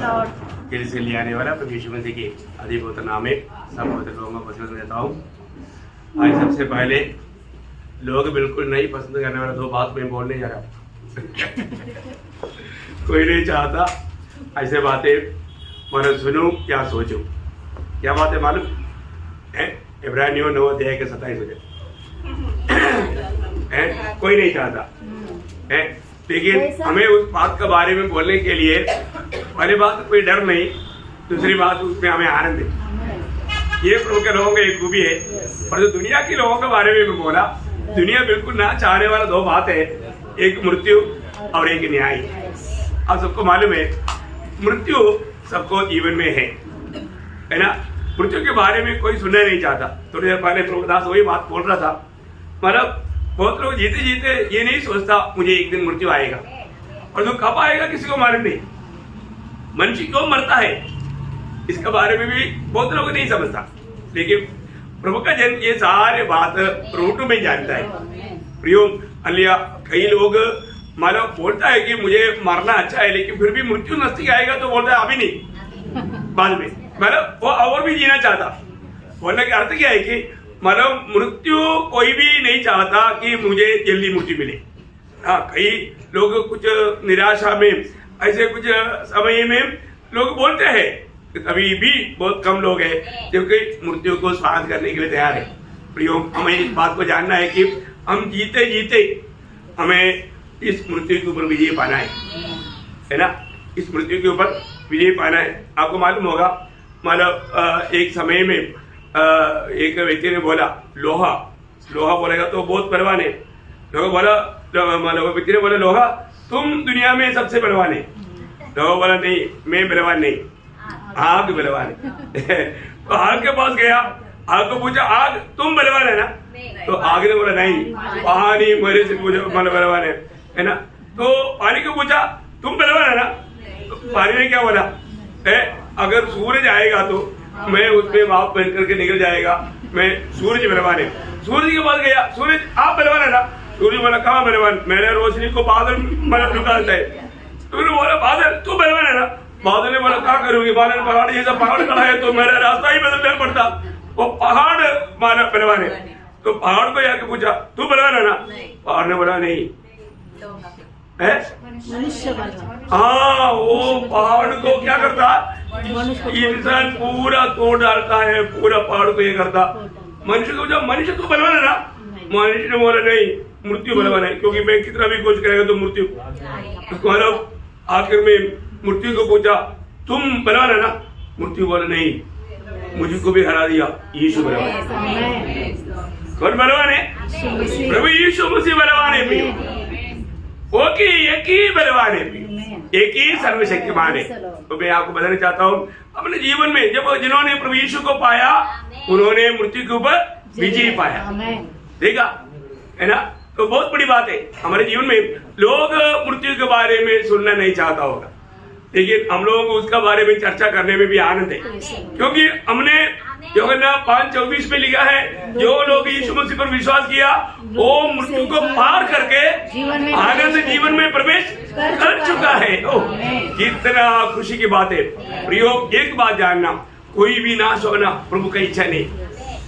दिल से ले आने वाला प्रभु यीशु मसीह के आदि पवित्र नाम में सब पवित्र लोगों को पसंद देता हूँ। आज सबसे पहले लोग बिल्कुल नहीं पसंद करने वाला दो बात मैं बोलने जा रहा हूँ। कोई नहीं चाहता ऐसे बातें मैं सुनूं या सोचूं। क्या बात है मालूम है? इब्रानियों 9 अध्याय के 27 वचन। कोई नहीं चाहता है, लेकिन हमें उस बात के बारे में बोलने के लिए पहली बात कोई डर नहीं, दूसरी बात उसमें हमें आनंद है। ये प्रभु के लोगों का एक खूबी है। और जो दुनिया के लोगों के बारे में बोला, दुनिया बिल्कुल ना चाहने वाला दो बात है, एक मृत्यु और एक न्याय। आप सबको मालूम है मृत्यु सबको जीवन में है ना। मृत्यु के बारे में कोई सुनना नहीं चाहता। थोड़ी देर पहले प्रभुदास वही बात बोल रहा था, मतलब बहुत लोग जीते जीते ये नहीं सोचता मुझे एक दिन मृत्यु आएगा, और जो कब आएगा किसी को मालूम नहीं। मनुष्य क्यों मरता है इसके बारे में भी बहुत लोग नहीं समझता, लेकिन प्रभु का जन ये सारे बात रूट में जानता है। प्रियो अलिया कई लोग मतलब बोलता है कि मुझे मरना अच्छा है, लेकिन फिर भी मृत्यु नजदीक आएगा तो बोलता है अभी नहीं, बाद में। मतलब वो और भी जीना चाहता। बोलने का अर्थ क्या है कि मतलब मृत्यु कोई भी नहीं चाहता कि मुझे जल्दी मृत्यु मिले। हाँ, कई लोग कुछ निराशा में ऐसे कुछ समय में लोग बोलते हैं, अभी भी बहुत कम लोग हैं जबकि मृत्यु को स्वागत करने के लिए तैयार है। प्रियो हमें इस बात को जानना है कि हम जीते जीते हमें इस मृत्यु के ऊपर विजय पाना है ना। इस मृत्यु के ऊपर विजय पाना है। आपको मालूम होगा मतलब एक समय में एक व्यक्ति ने बोला लोहा बोलेगा तो बहुत बलवान है। लोग बोला व्यक्ति ने बोला लोहा तुम दुनिया में सबसे बलवान है। लोग बोला नहीं, मैं बलवान नहीं, आग बलवान है। तो आग के पास गया, आग को पूछा आग तुम बलवान है ना? तो आग ने बोला नहीं, पानी मेरे से बलवान है ना। तो पानी को पूछा तुम बलवान है ना? तो पानी ने क्या बोला, अगर सूरज आएगा तो मैं उसमें भाप बन करके निकल जाएगा, मैं सूरज बलवान है। सूरज के पास गया, सूरज आप बलवान है ना? सूरज बोला कहाँ बलवान, मेरे रोशनी को बादल निकालता है। सूरज बोला बादल तू बलवान है ना? बादल ने बोला क्या करूंगी, बादल पहाड़ जैसा पहाड़ खड़ा है तो मेरा रास्ता ही बदलना पड़ता। वो पहाड़ माना बलवान है। तो पहाड़ को जाके पूछा तू बलवान है ना? पहाड़ ने बोला नहीं है। हाँ, वो पहाड़ को क्या करता, इंसान पूरा तोड़ डालता है, पूरा पहाड़ को ये करता। मनुष्य को जब मनुष्य को बलवान है ना, मनुष्य ने बोला नहीं, मृत्यु बलवान है, क्योंकि मैं कितना भी कोशिश करेगा तो मृत्यु। मतलब आखिर में मृत्यु को पूछा तुम बलवान है ना? मृत्यु बोला नहीं, मुझे को भी हरा दिया यीशु बलवान है। कौन बलवान है? प्रभु यीशु मसीह बलवान है। वो कि एक ही बलवान है, एक ही सर्वशक्तिमान है। तो मैं आपको बताना चाहता हूँ अपने जीवन में जब जिन्होंने प्रभु यीशु को पाया उन्होंने मृत्यु के ऊपर विजय पाया, देखा है ना। तो बहुत बड़ी बात है हमारे जीवन में। लोग मृत्यु के बारे में सुनना नहीं चाहता होगा, लेकिन हम लोगों को उसका बारे में चर्चा करने में भी आनंद है, क्योंकि हमने यूहन्ना 5:24 में लिखा है जो लोग यीशु मसीह पर विश्वास किया वो मृत्यु को पार करके आनंद जीवन में प्रवेश कर चुका है। कितना खुशी की बात है। प्रियो एक बात जानना, कोई भी नाश होना प्रभु का इच्छा नहीं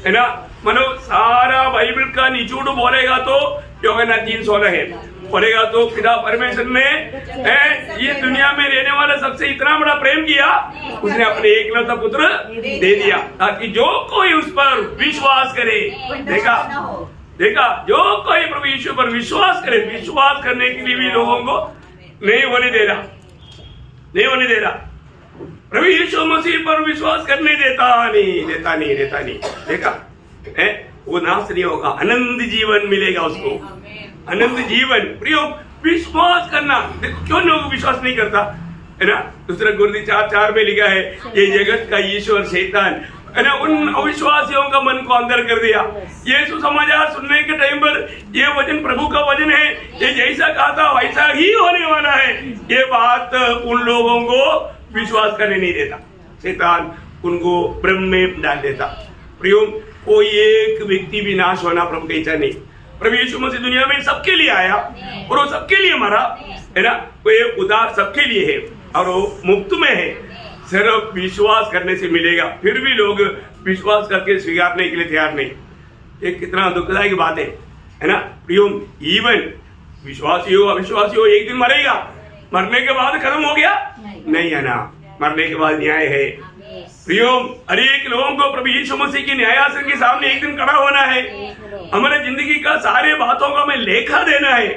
है ना। मनो सारा बाइबल का निचोड़ बोलेगा तो यूहन्ना 3:16 है, बोलेगा तो पिता परमेश्वर ने ये दुनिया में रहने वाला सबसे इतना बड़ा प्रेम किया, उसने अपने एकलौता पुत्र दे दिया ताकि जो कोई उस पर विश्वास करे। देखा जो कोई प्रभु यीशु पर विश्वास करे, विश्वास करने के लिए भी लोगों को नहीं होने दे रहा। प्रभु यीशु मसीह पर विश्वास करने देता नहीं। देखा है, वो नाश नहीं होगा, आनंद जीवन मिलेगा उसको, आनंद जीवन। प्रियो विश्वास करना, देखो क्यों लोग विश्वास नहीं करता है ना। दूसरा गुरुदी 4:4 में लिखा है ये जगत का ईश्वर शैतान है ना उन अविश्वासियों का मन को अंदर कर दिया। ये सुसमाचार सुनने के टाइम पर ये वचन प्रभु का वचन है, ये जैसा कहा था वैसा ही होने वाला है, ये बात उन लोगों को विश्वास करने नहीं देता। शैतान उनको भ्रम में डाल देता। प्रियो कोई एक व्यक्ति भी नाश होना प्रभु की इच्छा नहीं। प्रभु यीशु मसीह दुनिया में सबके लिए आया और वो सबके लिए मरा है ना। वो एक उदार सबके लिए है। और वो मुफ्त में है, सिर्फ विश्वास करने से मिलेगा। फिर भी लोग विश्वास करके स्वीकारने के लिए तैयार नहीं। ये कितना दुखदायक बात है ना प्रियो। इवन विश्वासी हो अविश्वासी हो एक दिन मरेगा, मरने के बाद खत्म हो गया नहीं है ना, मरने के बाद न्याय है प्रियो। अनेक लोगों को प्रभु यीशु मसीह की न्यायासन के सामने एक दिन खड़ा होना है। हमारे जिंदगी का सारे बातों का हमें लेखा देना है।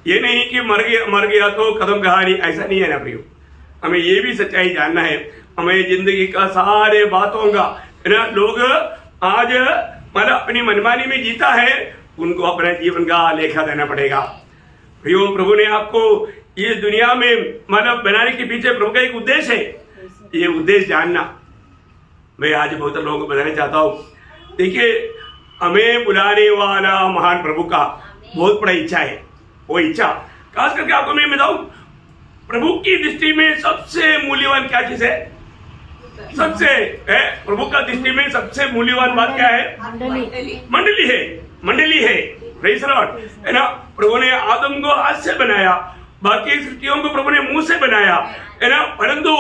ये नहीं कि मर गया तो खत्म कहानी, ऐसा नहीं है ना प्रियो। हमें ये भी सच्चाई जानना है, हमें जिंदगी का सारे बातों का ना, लोग आज मतलब अपनी मनमानी में जीता है, उनको अपने जीवन का लेखा देना पड़ेगा प्रियो। प्रभु ने आपको ये दुनिया में मतलब बनाने के पीछे प्रभु का एक उद्देश्य है, ये उद्देश्य जानना मैं आज बहुत लोगों को बताना चाहता हूँ। देखिए, हमें बुलाने वाला महान प्रभु का बहुत बड़ा इच्छा है। वो इच्छा खास करके आपको मैं बताऊं, प्रभु की दृष्टि में सबसे मूल्यवान क्या चीज है? सबसे प्रभु का दृष्टि में सबसे मूल्यवान बात क्या है? मंडली है, मंडली है। प्रेज़ द लॉर्ड, है ना। प्रभु ने आदम को हाथ से बनाया, बाकी सृष्टियों को प्रभु ने मुंह से बनाया, है ना। परंतु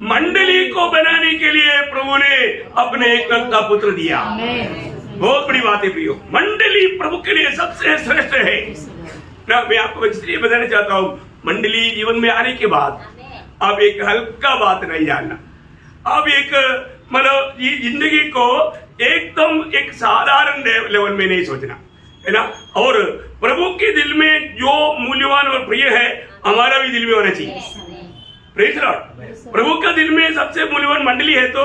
मंडली को बनाने के लिए प्रभु ने अपने एकलौता पुत्र दिया। बहुत बड़ी बात है प्रियो, मंडली प्रभु के लिए सबसे श्रेष्ठ है ना। मैं आपको इसलिए बताना चाहता हूँ, मंडली जीवन में आने के बाद आप एक हल्का बात नहीं जानना, आप एक मतलब ये जिंदगी को एकदम एक साधारण लेवल में नहीं सोचना, है ना। और प्रभु के दिल में जो मूल्यवान और प्रिय है, हमारा भी दिल में होना चाहिए। प्रेज़ द लॉर्ड, प्रभु का दिल में सबसे मूल्यवान मंडली है, तो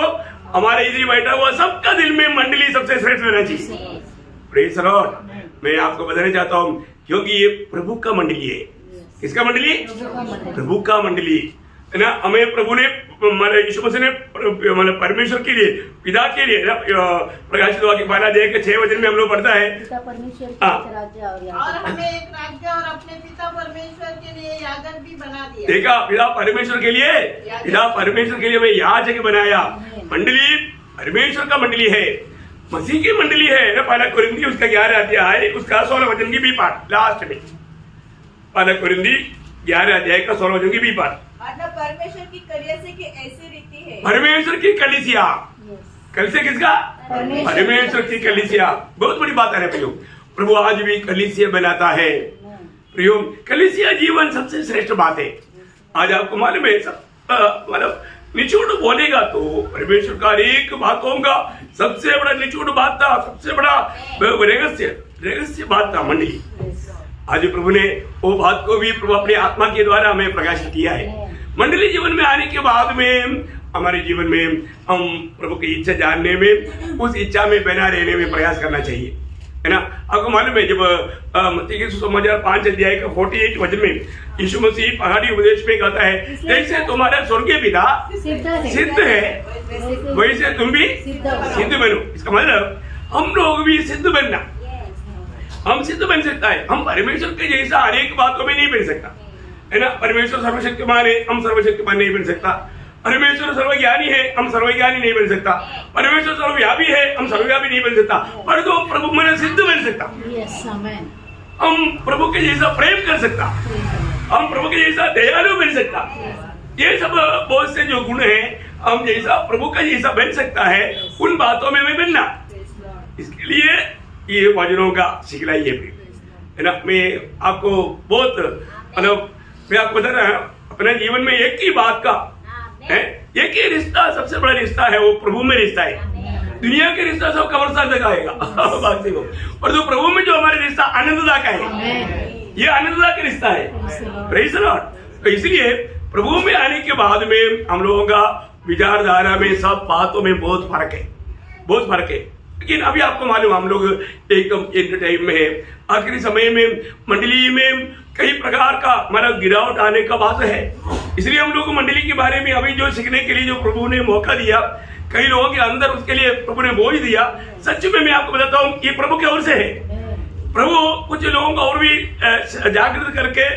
हमारे इधर बैठा हुआ सबका दिल में मंडली सबसे श्रेष्ठ होना चाहिए। प्रेज़ द लॉर्ड, मैं आपको बताना चाहता हूँ, क्योंकि ये प्रभु का मंडली है। किसका मंडली? प्रभु का मंडली, है ना। हमें प्रभु ने यीशु मसीह ने मतलब परमेश्वर के लिए, पिता के लिए ना, प्रकाशित वाक्य 12:6 में हम लोग पढ़ता है, और हमें एक राज्य और अपने पिता परमेश्वर के लिए याजक भी बना दिया। देखा, पिता परमेश्वर के लिए, पिता परमेश्वर के लिए हमें याजक बनाया। मंडली परमेश्वर का मंडली है, मसीह की मंडली है ना। पहला कोरिन्थी उसका 11 अध्याय उसका 16 वचन की भी पाठ लास्ट में, पहला कोरिन्थी 11 अध्याय का 16 वचन की भी पाठ। परमेश्वर की कलीसिया की ऐसी रीति है। परमेश्वर की कलीसिया, कलीसिया किसका? परमेश्वर की कलीसिया। बहुत बड़ी बात है प्रियो, प्रभु आज भी कलीसिया बनाता है प्रियो। कलीसिया जीवन सबसे श्रेष्ठ बात है। आज आपको मालूम है, सब मतलब निचोड़ बोलेगा तो परमेश्वर का एक बातों का सबसे बड़ा निचोड़ बात था, सबसे बड़ा रहस्य बात था मंडली। आज प्रभु ने वो बात को भी प्रभु अपने आत्मा के द्वारा हमें प्रकाशित किया है। मंडली जीवन में आने के बाद में हमारे जीवन में हम प्रभु की इच्छा जानने में, उस इच्छा में बना रहने में प्रयास करना चाहिए, है ना। आपको मालूम है, जब मत्ती के सुसमाचार 5 अध्याय का 48 वचन में यीशु मसीह पहाड़ी उपदेश में कहता है, जैसे तुम्हारा स्वर्गीय पिता सिद्ध है, वैसे तुम भी सिद्ध बनो। इसका मतलब हम लोग भी सिद्ध बनना, हम सिद्ध बन सकता है। हम परमेश्वर के जैसा अनेक बातों में नहीं बन सकता, है ना। परमेश्वर सर्वशक्तिमान है, हम सर्वशक्तिमान नहीं बन सकता। परमेश्वर सर्वज्ञानी है, हम सर्वज्ञानी नहीं बन सकता। परमेश्वर सर्वव्यापी है, हम सर्वव्यापी नहीं बन सकता। पर तो प्रभु में सिद्ध बन सकता, हम प्रभु के जैसा प्रेम कर सकता, हम प्रभु के जैसा दयालु बन सकता। ये सब बहुत से जो गुण है, हम जैसा प्रभु का जैसा बन सकता है, उन बातों में बनना। इसके लिए ये वचनों का सिखलाई है ना। मैं आपको बहुत मतलब मैं आपको बता रहा हूँ, अपने जीवन में एक ही बात का है, एक ही रिश्ता सबसे बड़ा रिश्ता है, वो प्रभु में रिश्ता है। दुनिया के रिश्ता सब कब्र तक आएगा बात को, और जो प्रभु में जो हमारे रिश्ता आनंददा का है, ये आनंददा का रिश्ता है। Praise the Lord. तो इसलिए प्रभु में आने के बाद में हम लोगों का विचारधारा में सब बातों में बहुत फर्क है, बहुत फर्क है। लेकिन अभी आपको मालूम, हम लोग एकदम एंड टाइम में है, आखिरी समय में मंडली में कई प्रकार का हमारा गिरावट आने का बात है। इसलिए हम लोग को मंडली के बारे में अभी जो सीखने के लिए जो प्रभु ने मौका दिया, कई लोगों के अंदर उसके लिए प्रभु ने बोझ दिया। सच में मैं आपको बताता हूँ, ये प्रभु की ओर से है। प्रभु कुछ लोगों को और भी जागृत करके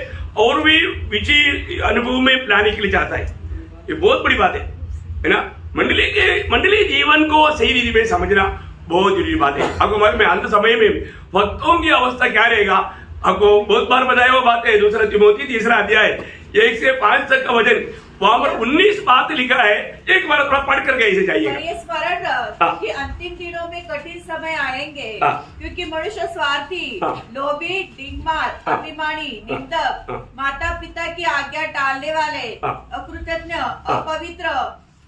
और भी विचि अनुभव में लाने के लिए चाहता है। ये बहुत बड़ी बात है ना। मंडली जीवन को सही रीति में समझना बहुत जरूरी बात है। आपको मालूम है, अंत समय में भक्तों की अवस्था क्या रहेगा, आपको बहुत बार बताया हुआ बात है। 2 तिमोथी 3 अध्याय 1 से 5 तक का वजन, वहां पर 19 बात लिखा है। एक बार थोड़ा पढ़ करके ऐसे जाइएगा। ये स्मरण कि अंतिम दिनों में कठिन समय आएंगे, क्योंकि मनुष्य स्वार्थी, लोभी, डिंगमार, अभिमानी, निंदक, माता पिता की आज्ञा टालने वाले, अकृतज्ञ, अपवित्र,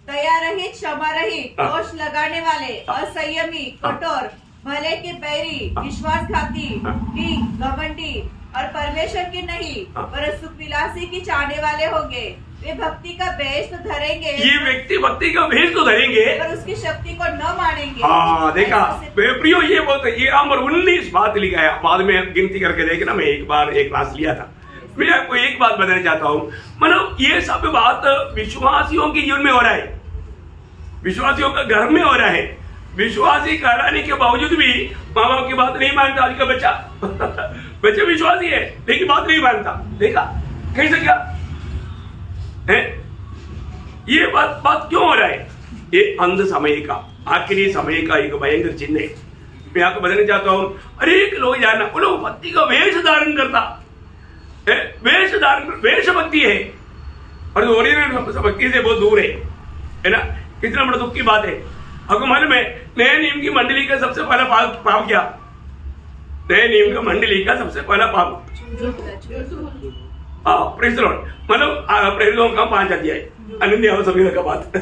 दया रहित, क्षमा रहित, दोष लगाने वाले, असंयमी, कठोर, भले के बैरी, विश्वासघाती, घमंडी और परमेश्वर के नहीं पर सुख विलासी की चाहने वाले होंगे। वे भक्ति का भेष तो धरेंगे, ये व्यक्ति भक्ति का भेष तो धरेंगे पर उसकी शक्ति को न मानेंगे। हाँ देखा प्रियो, ये बोलते ये नंबर 19 बात लिखा है। बाद में गिनती करके देखना, मैं एक बार एक क्लास लिया था। मैं आपको एक बात बताना चाहता हूँ, मतलब ये सब बात विश्वासियों के जीवन में हो रहा है, विश्वासियों का घर में हो रहा है। विश्वासी कहलाने के बावजूद भी माँ बाप की बात नहीं मानता आज का बच्चा। बच्चा विश्वासी है लेकिन बात नहीं मानता। देखा कैसे क्या है? ये बात क्यों हो रहा है? ये अंध समय का, आखिरी समय का एक भयंकर चिन्ह है। मैं आपको बताना चाहता हूँ, अनेक लोग जानना, वो लोग भक्ति का वेश धारण करता है, वेश भक्ति है और ओरिजिनल भक्ति से बहुत दूर है ना। कितना बड़ा दुख की बात है। आपको मालूम है नए नियम की मंडली का सबसे पहला पाप क्या? नए नियम का मंडली का सबसे पहला पाप मतलब प्रेरितों का 5 अध्याय अनन्य संविधा का बात।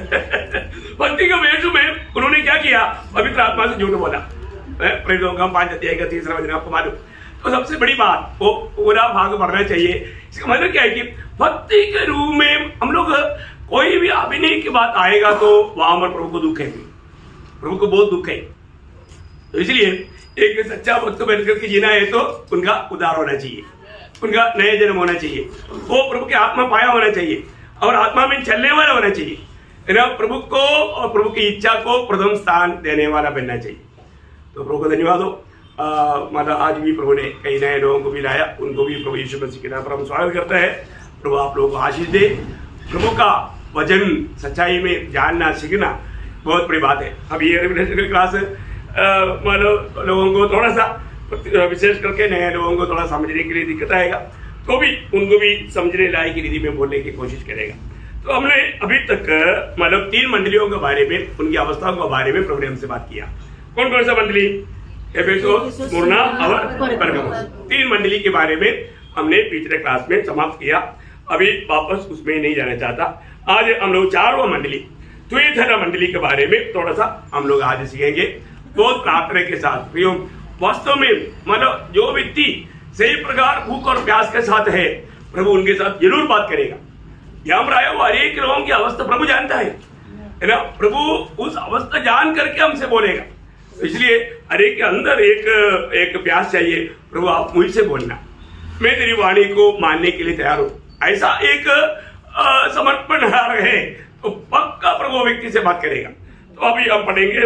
भक्ति के वेश में उन्होंने क्या किया? पवित्र आत्मा से झूठ बोला। प्रेरितों का 5 अध्याय का 3रा वचन आपको मालूम। तो सबसे बड़ी बात वो पूरा भाग पढ़ना चाहिए। इसका मतलब क्या है कि भक्ति के रूप में हम लोग कोई भी अभिनय की बात आएगा तो वहां पर प्रभु को दुख है, प्रभु को बहुत दुख है। तो इसलिए एक सच्चा भक्त बनकर के जीना है तो उनका उद्धार होना चाहिए, उनका नया जन्म होना चाहिए, वो प्रभु की आत्मा पाया होना चाहिए और आत्मा में चलने वाला होना चाहिए, है ना। प्रभु को और प्रभु की इच्छा को प्रथम स्थान देने वाला बनना चाहिए। तो प्रभु को धन्यवाद हो। मतलब आज भी प्रभु ने कई नए लोगों को भी लाया, उनको भी प्रभु यीशु मसीह के नाम पर हम स्वागत करते हैं। प्रभु आप लोगों को आशीष दे। प्रभु का वचन सच्चाई में जानना सीखना बहुत बड़ी बात है। अब ये क्लास मतलब लोगों को थोड़ा सा विशेष करके नए लोगों को थोड़ा समझने के लिए दिक्कत आएगा, तो भी उनको भी समझने लायक रीति में बोलने की कोशिश करेगा। तो हमने अभी तक मतलब 3 मंडलियों के बारे में, उनकी अवस्थाओं के बारे में प्रभु ने हमसे बात किया। कौन कौन सा मंडली? एफेसुस, स्मुर्ना और परगमुस। 3 मंडली के बारे में हमने पिछले क्लास में समाप्त किया। अभी वापस उसमें नहीं जाना चाहता। आज हम लोग 4वां मंडली तुयथरा मंडली के बारे में थोड़ा सा हम लोग आज सीखेंगे, बहुत प्रार्थना के साथ। प्रियो, वास्तव में मतलब जो व्यक्ति सही प्रकार भूख और प्यास के साथ है, प्रभु उनके साथ जरूर बात करेगा। यहाँ पर आया हुआ हर एक लोगों की अवस्था प्रभु जानता है ना। प्रभु उस अवस्था जान करके हमसे बोलेगा। इसलिए हर एक के अंदर एक प्यास चाहिए, प्रभु आप मुझसे बोलना, मैं तेरी वाणी को मानने के लिए तैयार हूं। ऐसा एक समर्पण है तो पक्का प्रभु व्यक्ति से बात करेगा। तो अभी हम पढ़ेंगे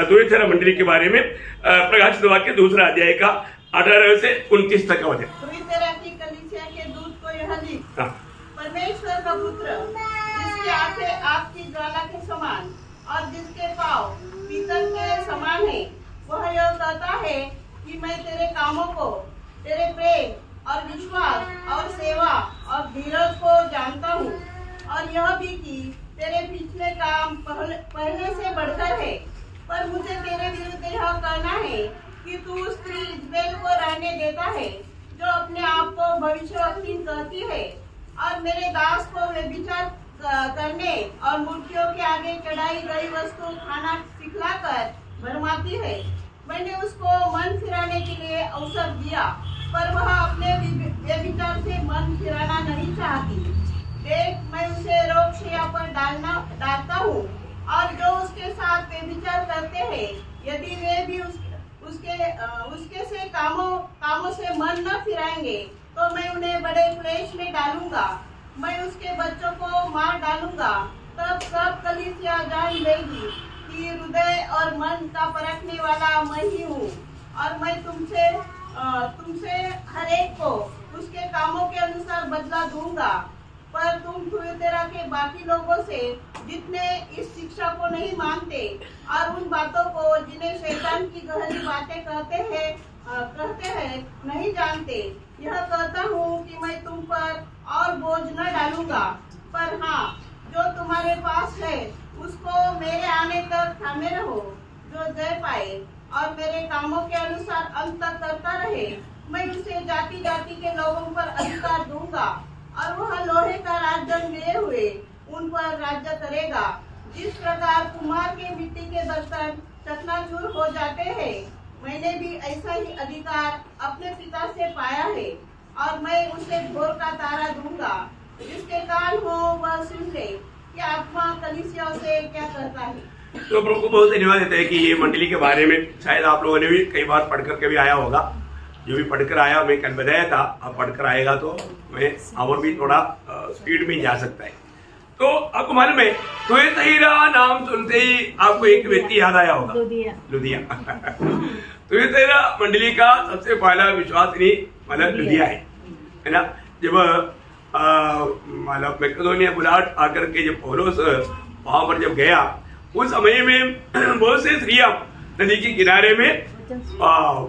तुयथरा मंडली के बारे में, प्रकाशित वाक्य 2 अध्याय का 18 से 29 तक का वचन। तुयथरा की कलीसिया के दूत को यह लिख, परमेश्वर का पुत्र, जिसकी आंखें आग की ज्वाला के समान और जिसके पांव पीतल के समान है, वह यह कहता है कि मैं तेरे कामों को, तेरे प्रेम और विश्वास और सेवा और धीरज को जानता हूँ, और यह भी कि तेरे पिछले काम पहले से बढ़कर है। पर मुझे तेरे विरुद्ध यह कहना है कि तू स्त्री इजबेल को रहने देता है, जो अपने आप को भविष्यवक्ता कहती है और मेरे दास को व्यभिचार करने और मूर्तियों के आगे चढ़ाई गई वस्तु खाना सिखलाकर भरमाती है। मैंने उसको मन फिराने के लिए अवसर दिया, पर वह अपने व्यभिचार से मन फिराना नहीं चाहती। देख, मैं उसे रोगशैया पर डालता हूँ, और जो उसके साथ व्यभिचार करते हैं, यदि वे भी उसके से कामों से मन न फिराएंगे, तो मैं उन्हें बड़े क्लेश में डालूंगा। मैं उसके बच्चों को मार डालूंगा। तब सब कलीसिया जान लेगी कि हृदय और मन का परखने वाला मैं ही हूँ, और मैं तुमसे हर एक को उसके कामों के अनुसार बदला दूंगा। पर तुम तुयथरा के बाकी लोगों से, जितने इस शिक्षा को नहीं मानते और उन बातों को जिन्हें शैतान की गहरी बातें कहते हैं नहीं जानते, यह कहता हूँ कि मैं तुम पर और बोझ न डालूंगा, पर हाँ, जो तुम्हारे पास है उसको मेरे आने तक थामे रहो। जो जय पाए और मेरे कामों के अनुसार अंत तक करता रहे, मैं उसे जाति जाति के लोगों पर अधिकार दूंगा, और वह लोहे का राजदंड लिए हुए उन पर राज्य करेगा। जिस प्रकार कुम्हार के मिट्टी के बर्तन चकनाचूर हो जाते हैं, मैंने भी ऐसा ही अधिकार अपने पिता से पाया है, और मैं उसे भोर का तारा दूंगा। जिसके कान हो वह सुन ले कि आत्मा कलीसियाओं से क्या कहता है। तो प्रभु को बहुत धन्यवाद देते हैं कि ये मंडली के बारे में शायद आप लोगों ने भी कई बार पढ़ करके भी आया होगा। जो भी पढ़कर आया, मैं कल बताया था, आप पढ़कर आएगा तो मैं और भी थोड़ा स्पीड में जा सकता है। तो आपको मालूम है, तुयतैरा नाम सुनते ही आपको एक व्यक्ति याद आया होगा, लुदिया। तुयतैरा मंडली का सबसे पहला विश्वासनी मतलब लुदिया है ना। जब मतलब मैकेडोनिया बुलाट आकर के जब पौलुस वहां पर जब गया, उस समय में बहुत से स्त्रियां नदी के किनारे में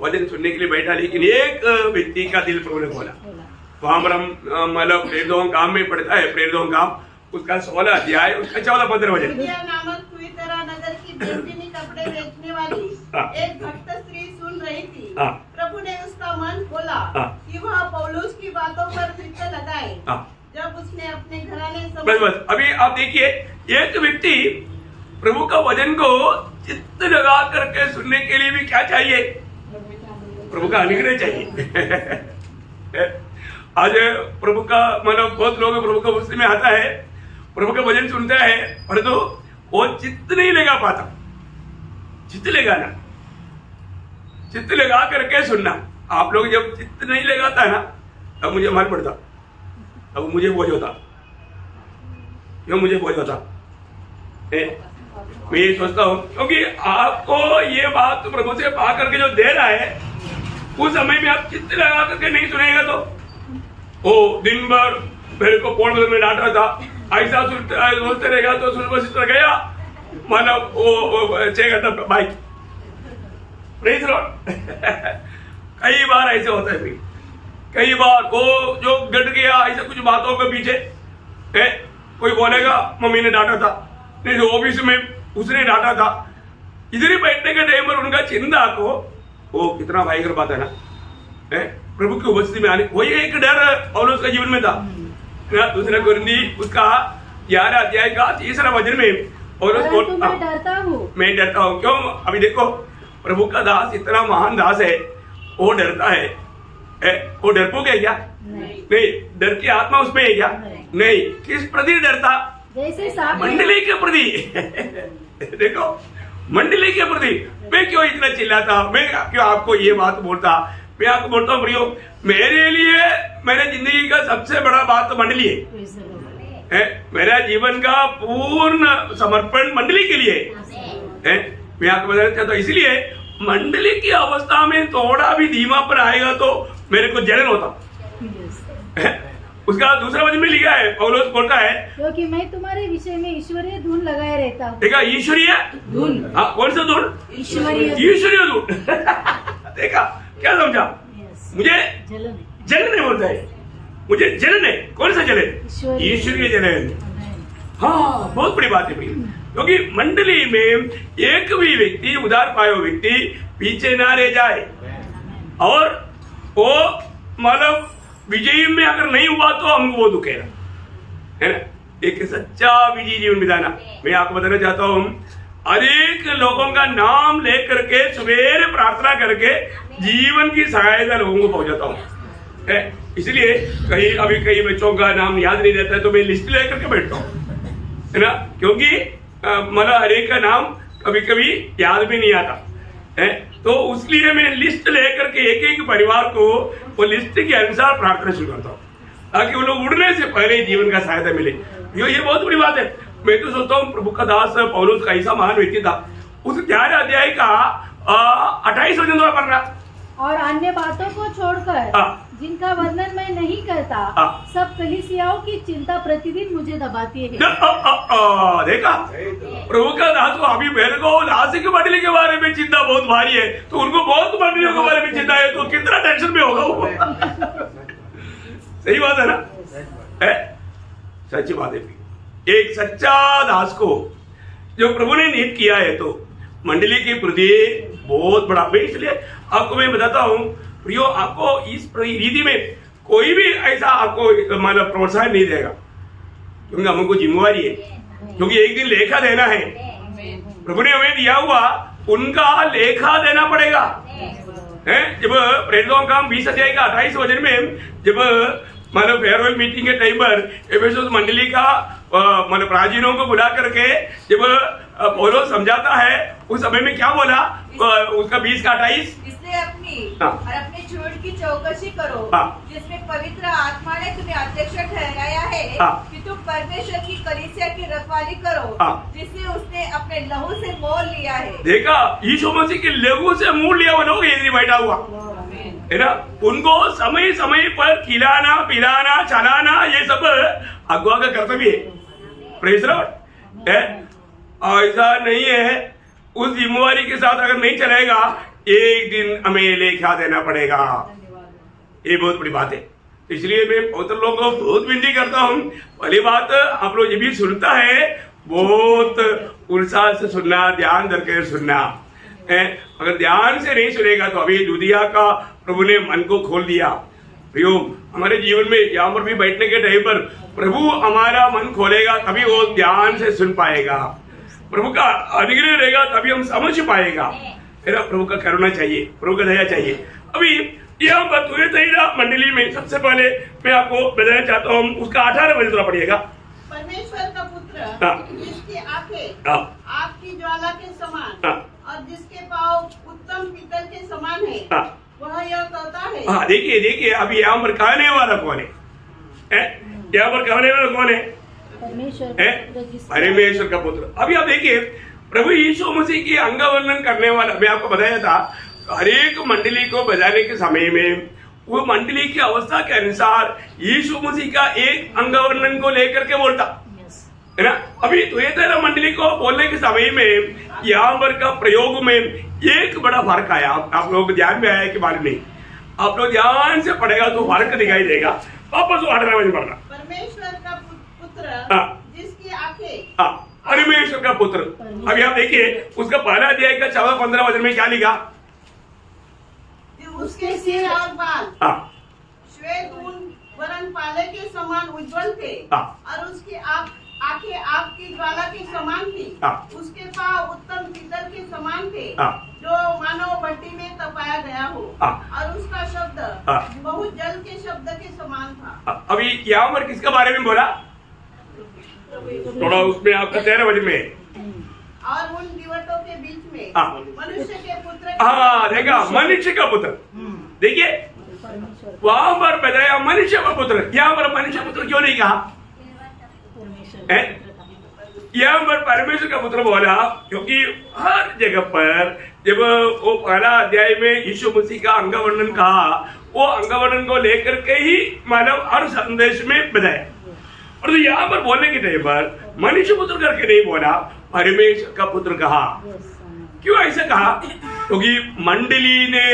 वचन सुनने के लिए बैठा, लेकिन एक व्यक्ति का दिल प्रभु ने खोला। वहां पर हम मतलब प्रेरितों काम में पढ़ता है, प्रेरितों काम उसका 16 अध्याय उसका 14-15 वचन। नामक तुयतैरा नगर की बेचैनी कपड़े बेचने वाली एक भक्त स्त्री सुन रही थी। प्रभु ने उसका मन खोला कि वह पौलुस की बातों पर चित्त लगाए। जब उसने अपने घराने बस अभी आप देखिए, एक व्यक्ति प्रभु का वचन को चित्त लगा करके सुनने के लिए भी क्या चाहिए? प्रभु का अनुग्रह चाहिए। आज प्रभु का मतलब बहुत लोग प्रभु का वचन में आता है, प्रभु का वचन सुनता है, परंतु वो चित्त नहीं लगा पाता। चित्त लगाना, चित्त लगा करके सुनना। आप लोग जब चित्त नहीं लगाता है ना, तब मुझे मालूम पड़ता, तब मुझे बोझ होता, क्यों मुझे बोझ होता? मैं ये सोचता हूँ, क्योंकि आपको ये बात तो प्रभु से पा करके जो दे रहा है, उस समय में आप चित्त लगा करके नहीं सुनेगा तो वो दिन भर मेरे को पोड़ में डांटा था, ऐसा सोचते रहेगा तो सुन गया मतलब वो 6 घंटा बाइक। Praise Lord. कई बार ऐसे होता है, कई बार वो जो गट गया ऐसा कुछ बातों के पीछे कोई बोलेगा मम्मी ने डांटा था, नहीं तो ऑफिस में उसने डांटा था। इधर ही बैठने के टाइम पर उनका चिंता को वो कितना भयंकर बात है ना, प्रभु की उपस्थिति में आने, वही एक डर पौलुस के जीवन में था। दूसरा कुरिन्थी उसका 11 अध्याय का 3 वचन में पौलुस मैं डरता हूँ। क्यों? अभी देखो, प्रभु का दास इतना महान दास है, वो डरता है। वो डरपोक है क्या? नहीं। डर की आत्मा उसमें है क्या? नहीं। किस प्रति डरता? मंडली के प्रति। देखो, मंडली के प्रति मैं क्यों इतना चिल्लाता, मैं क्यों आपको ये बात बोलता? मैं आपको बोलता हूँ प्रियो, मेरे लिए मेरे जिंदगी का सबसे बड़ा बात तो मंडली है। मेरा जीवन का पूर्ण समर्पण मंडली के लिए है। मैं आपको बताना चाहता हूँ, इसलिए मंडली की अवस्था में थोड़ा भी धीमा पर आएगा तो मेरे को जलन होता। उसका दूसरा वचन में लिखा है, पौलुस बोलता है, क्योंकि मैं तुम्हारे विषय में ईश्वरीय धुन लगाए रहता हूँ। देखा, ईश्वरीय धुन। हाँ, कौन सा धुन? ईश्वरीय धुन। देखा, क्या समझा? मुझे जलन नहीं बोलता है, मुझे जलन है। कौन सा जलन? ईश्वरीय जलन। हाँ, बहुत बड़ी बात है भाई, क्योंकि मंडली में एक भी व्यक्ति, उधार पाया व्यक्ति पीछे ना रह जाए, और वो मतलब विजयी में अगर नहीं हुआ तो हमको वो दुखेगा, है ना। एक सच्चा विजयी जीवन बिताना। मैं आपको बताना चाहता हूँ, अनेक लोगों का नाम लेकर के सवेरे प्रार्थना करके जीवन की सहायता लोगों को पहुंचाता हूँ। इसलिए कई बच्चों का नाम याद नहीं रहता है तो मैं लिस्ट लेकर के बैठता हूँ, है ना, क्योंकि मतलब हरेक का नाम कभी कभी याद भी नहीं आता है। तो उसलिए मैं लिस्ट लेकर के एक एक परिवार को वो लिस्ट के अनुसार प्रार्थना शुरू करता हूँ, ताकि वो लोग उड़ने से पहले जीवन का सहायता मिले। ये बहुत बड़ी बात है। मैं तो सोचता हूँ प्रभु का दास पौलुस का ऐसा महान व्यक्ति था, उस 11 अध्याय का 28 वचन पढ़ना। और अन्य बातों को छोड़कर जिनका वर्णन मैं नहीं करता, सब कलीसियाओं की चिंता प्रतिदिन मुझे दबाती है। देखा, प्रभु का दास को अभी मेरे को नासिक मंडली के बारे में चिंता बहुत भारी है, तो उनको बहुत मंडलियों के बारे में चिंता है, तो कितना टेंशन में होगा वो। सही बात है ना? सच्ची बात है। एक सच्चा दास को जो प्रभु ने नियुक्त किया है तो मंडली के प्रति बहुत बड़ा, इसलिए आपको मैं बताता हूँ प्रियो, आपको इस रीति में कोई भी ऐसा आपको मतलब प्रोत्साहन नहीं देगा, क्योंकि हमको जिम्मेवारी है, क्योंकि एक दिन लेखा देना है। प्रभु ने हमें दिया हुआ उनका लेखा देना पड़ेगा। जब प्रेरितों का 20 अध्याय का 28 वचन में जब मतलब फेयरवेल मीटिंग के टाइम पर एफेसुस मंडली का मतलब प्राचीनों को बुला करके जब पौलुस समझाता है उस समय में क्या बोला, उसका 20 का 28, इसलिए अपनी झूठ की चौकसी करो जिसमें पवित्र आत्मा ने तुम्हें अध्यक्ष ठहराया है कि तुम परमेश्वर की कलीसिया की रखवाली करो जिसे उसने अपने लहू से मोल लिया है। देखा, यीशु मसीह के लहू से मोल लिया हुआ लोग यदि बैठा हुआ है ना, उनको समय समय पर खिलाना पिलाना चलाना ये सब अगुआ का कर्तव्य है। Praise the Lord. ऐसा नहीं है, उस जिम्मेवारी के साथ अगर नहीं चलेगा एक दिन हमें लेखा देना पड़ेगा। ये बहुत बड़ी बात है। इसलिए मैं बहुत लोगों को बहुत विनती करता हूँ, पहली बात आप लोग ये भी सुनता है बहुत उत्साह से सुनना, ध्यान करके सुनना। अगर ध्यान से नहीं सुनेगा तो अभी दुनिया का प्रभु ने मन को खोल दिया। प्रियो, हमारे जीवन में यहाँ पर भी बैठने के टाइम पर प्रभु हमारा मन खोलेगा तभी वो ध्यान से सुन पाएगा। प्रभु का अनुग्रह रहेगा तभी हम समझ पाएगा। मेरा प्रभु का करुणा चाहिए, प्रभु का दया चाहिए। अभी यहाँ पर तुयतैरा मंडली में सबसे पहले मैं आपको बताना चाहता हूँ, उसका 18 वचन पढ़िएगा। परमेश्वर का पुत्र जिसकी आंखें आपकी ज्वाला के समान और जिसके पाँव उत्तम पीतल के समान है, वह यह कहता है। हाँ, देखिए अभी यहाँ पर कहने वाला कौन है? यहाँ पर कहने वाला कौन है? परमेश्वर का पुत्र। अभी आप देखिए, प्रभु यीशु मसीह की अंगवर्णन करने वाला, मैं आपको बताया था, हर एक मंडली को बजाने के समय में वो मंडली की अवस्था के अनुसार यीशु मसीह का एक अंगवर्णन को लेकर के बोलता है ना। अभी तुयतैरा मंडली को बोलने के समय में यहाँ पर का प्रयोग में एक बड़ा फर्क आया। आप लोग ध्यान में आया कि मालूम नहीं, आप लोग ध्यान से पढ़ेगा तो फर्क दिखाई देगा। वापस 18 वचन पढ़ना। परमेश्वर का पुत्र जिसकी आंखें, परमेश्वर का पुत्र। अभी आप देखिए उसका पहला अध्याय का 14-15 वचन में क्या लिखा? उसके सिर और बाल श्वेत ऊन वरन पाले के समान उज्जवल थे और उसकी आंखें आग की ज्वाला के समान थी। उसके पाँव उत्तम पीतल के समान थे जो मानो भट्टी में तपाया गया हो और उसका शब्द बहुत जल के शब्द के समान था। अभी यहाँ पर किसके बारे में बोला? थोड़ा उसमें आपका 13 वचन में, और उन दिवटों के बीच में मनुष्य के पुत्र। देखा, मनुष्य का पुत्र। देखिए वहां पर बताया मनुष्य का पुत्र, यहाँ पर मनुष्य पुत्र क्यों नहीं कहा? यहाँ पर परमेश्वर का पुत्र बोला क्योंकि हर जगह पर जब वो पहला अध्याय में यीशु मसीह का अंगवर्णन कहा, वो अंगवर्णन को लेकर के ही मानव हर संदेश में बताया। और तो यहाँ पर बोलने के टाइम पर मनुष्य पुत्र करके नहीं बोला, परमेश्वर का पुत्र कहा। क्यों ऐसा कहा? क्योंकि मंडली ने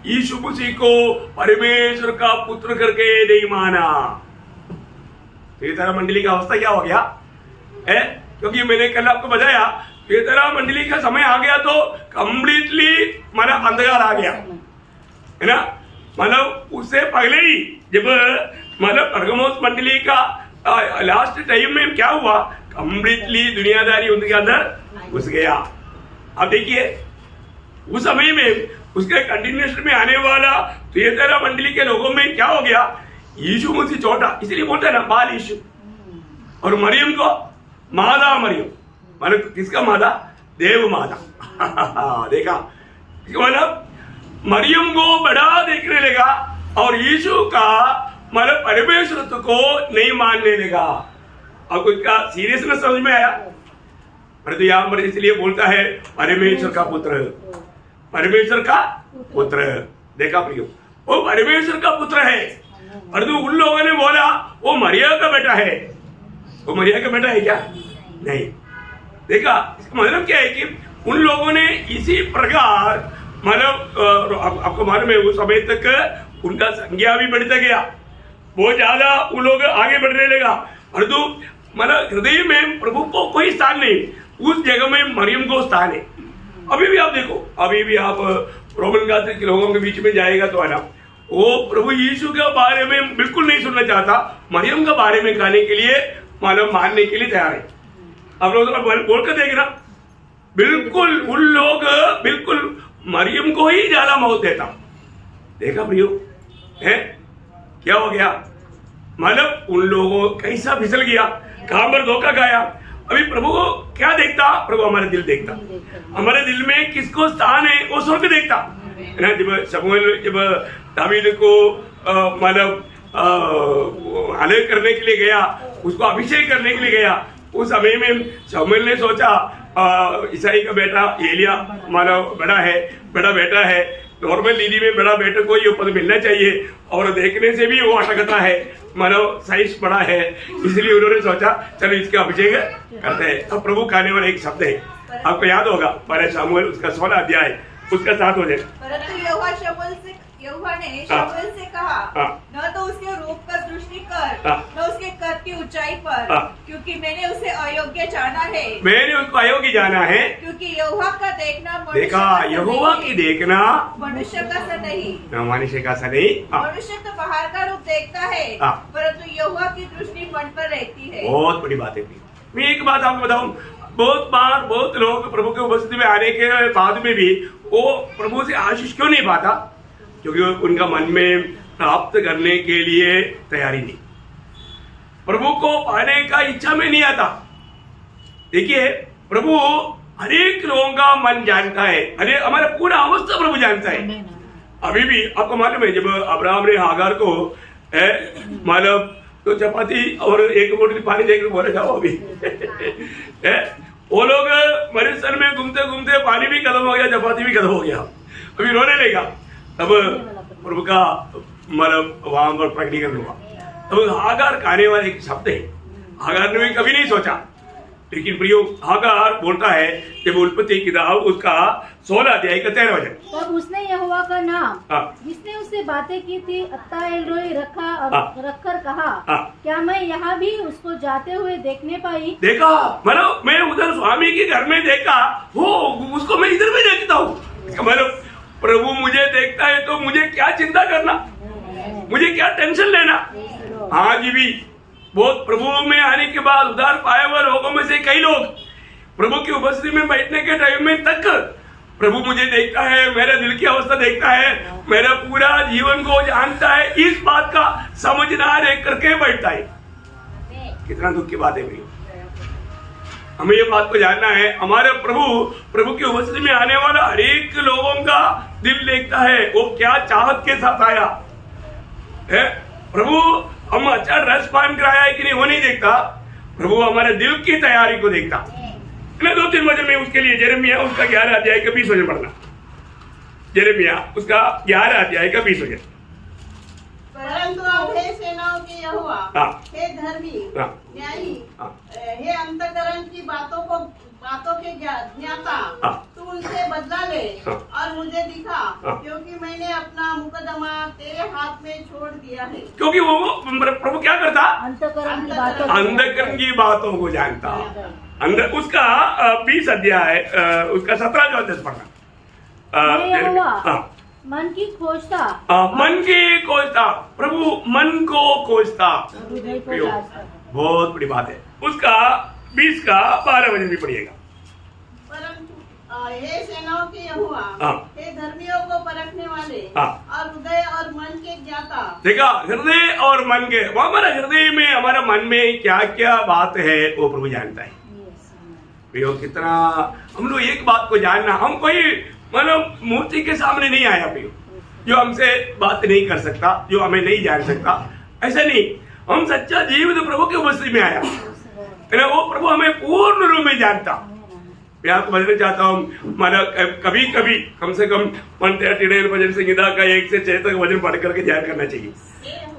यीशु मसीह को परमेश्वर का पुत्र करके नहीं माना। तो ये तरह मंडली का अवस्था क्या हो गया है? क्योंकि मैंने कल आपको बताया, ये तरह मंडली का समय आ गया तो कम्प्लीटली माना अंधकार आ गया है ना। मतलब उससे पहले ही जब मतलब परगमोस मंडली का लास्ट टाइम में क्या हुआ, कम्प्लीटली दुनियादारी उनके अंदर घुस गया। अब देखिए उस समय में उसके कंटिन्यूएशन में आने वाला तो ये तरह मंडली के लोगों में क्या हो गया, यीशु मसीह छोटा, इसलिए बोलते हैं ना बाल यीशु, और मरियम को मादा मरियम, मतलब किसका मादा? देव मादा। देखा, मतलब मरियम को बड़ा देखने लगा और यीशु का मतलब परमेश्वर को नहीं मानने लगा। आपको इसका सीरियसनेस समझ में आया? परंतु यहाँ पर इसलिए बोलता है परमेश्वर का पुत्र, परमेश्वर का पुत्र। देखा प्रियो, वो परमेश्वर का पुत्र है, परंतु उन लोगों ने बोला वो मरिया का बेटा है। वो मरिया का बेटा है क्या? नहीं। देखा, इसका मतलब क्या है कि उन लोगों ने इसी प्रकार मतलब आपको मालूम है उस समय तक उनका संज्ञा भी बढ़ता गया, बहुत ज्यादा वो लोग आगे बढ़ने लगा। परंतु मतलब हृदय में प्रभु को कोई स्थान नहीं, उस जगह में मरियम को स्थान है। अभी भी आप देखो, अभी भी आप रोमन कैथोलिक के लोगों के बीच में जाएगा तो है ना, वो प्रभु यीशु के बारे में बिल्कुल नहीं सुनना चाहता, मरियम के बारे में कहने के लिए मानव मानने के लिए तैयार है। आप लोग बोल कर देखना, बिल्कुल उन लोग बिल्कुल मरियम को ही ज्यादा मौत देता। देखा प्रियो है क्या हो गया, मतलब उन लोगों कैसा फिसल गया, कहां पर धोखा खाया। अभी प्रभु को क्या देखता, प्रभु हमारा दिल देखता, हमारे दिल में किसको स्थान है वो स्वर्ग देखता है ना। जब शमूएल जब दावीद को मतलब अलग करने के लिए गया, उसको अभिषेक करने के लिए गया, उस समय में शमूएल ने सोचा ईसाई का बेटा एलिया मानव बड़ा बेटा है, नॉर्मल दीदी में बड़ा बेटे को ये पद मिलना चाहिए, और देखने से भी वो अटकता है, मानव साइज बड़ा है, इसलिए उन्होंने सोचा चलो इसका अभिषेक करते हैं। अब प्रभु कहने वाला एक शब्द है, आपको याद होगा, पहले शमूएल उसका 16 अध्याय उसका 7 हो जाए। परंतु यहोवा ने शमूएल से कहा, न तो उसके रूप पर दृष्टि कर, न उसके कद की ऊंचाई पर, क्योंकि मैंने उसे अयोग्य जाना है। मैंने उसको अयोग्य जाना है, क्योंकि यहोवा का देखना देखा, यहोवा की देखना मनुष्य का सा नहीं, मनुष्य का सा नहीं। मनुष्य तो बाहर का रूप देखता है, परंतु यहोवा की दृष्टि मन पर रहती है। बहुत बड़ी बात है। मैं एक बात आपको बताऊं, बहुत बार बहुत लोग प्रभु के उपस्थिति में आने के बाद में भी वो प्रभु से आशीष क्यों नहीं पाता, क्योंकि उनका मन में प्राप्त करने के लिए तैयारी नहीं, प्रभु को पाने का इच्छा में नहीं आता। देखिए प्रभु हरेक लोगों का मन जानता है, अरे हमारा पूरा अवस्था प्रभु जानता है। अभी भी आपको मालूम है, जब अब्राहम ने हागार को मतलब तो चपाती और एक बोतल पानी देकर बोले जाओ अभी वो लोग मरुस्थल में घूमते घूमते पानी भी खत्म हो गया, चपाती भी खत्म हो गया, अभी रोने लेगा। तब प्रभु का मतलब वहां पर प्रकटीकरण हुआ। तो हागार कहने वाले एक शब्द है, हागार ने भी कभी नहीं सोचा, लेकिन प्रियो हागार बोलता है जब उत्पत्ति किताब उसका 16 अध्याय का 13 वचन, तब उसने यहोवा का नाम जिसने उससे बातें की थी अत्ता एल रोई रखकर कहा, क्या मैं यहाँ भी उसको जाते हुए देखने पाई। देखा मतलब मैं उधर स्वामी के घर में देखा हो, उसको मैं इधर भी देखता हूँ। मतलब प्रभु मुझे देखता है तो मुझे क्या चिंता करना, मुझे क्या टेंशन लेना। आज भी बहुत प्रभु में आने के बाद उधार पाए हुए लोगों में से कई लोग प्रभु की उपस्थिति में बैठने के टाइम में तक प्रभु मुझे देखता है, मेरे दिल की अवस्था देखता है, मेरा पूरा जीवन को जानता है, इस बात का समझना रह करके बैठता है। कितना दुख की बात है भाई, हमें ये बात को जानना है। हमारे प्रभु की उपस्थिति में आने वाला हर एक लोगों का दिल देखता है, वो क्या चाहत के साथ आया है। प्रभु हम अच्छा रस पान कराया है कि नहीं वो नहीं देखता, प्रभु हमारे दिल की तैयारी को देखता। 2-3 वचन में उसके लिए यिर्मयाह उसका 11 अध्याय का 20 वचन पढ़ना, यिर्मयाह उसका 11 अध्याय का 20 वचन। परंतु अब हे सेनाओं के यहोवा, हे धर्मी न्यायी, हे अंतःकरण की बातों के ज्ञाता, तू उनसे बदला ले और मुझे दिखा, क्योंकि मैंने अपना मुकदमा तेरे हाथ में छोड़ दिया है। क्योंकि वो प्रभु क्या करता, अंतःकरण की बातों को जानता। अंदर उसका 20 अध्याय उसका 17 अध्याय पढ़ना। मन की खोजता, मन की खोजता, प्रभु मन को खोजता, बहुत बड़ी बात है। उसका 20 का 12 वचन भी पढ़िएगा। परंतु हे सेनाओं के यहोवा, हे धर्मियों को परखने वाले और हृदय और मन के ज्ञाता। देखा, हृदय और मन के, वो हमारा हृदय में हमारा मन में क्या क्या बात है वो प्रभु जानता है। कितना हम लोग एक बात को जानना, हम कोई मतलब मूर्ति के सामने नहीं आया पियो जो हमसे बात नहीं कर सकता, जो हमें नहीं जान सकता, ऐसा नहीं। हम सच्चा जीवित प्रभु की उपस्थिति में आया, वो प्रभु हमें पूर्ण रूप में जानता। मैं आपको बताना चाहता हूँ, माना कभी कभी कम से कम 139 भजन संहिता का 1 से 6 तक वचन पढ़ करके ध्यान करना चाहिए,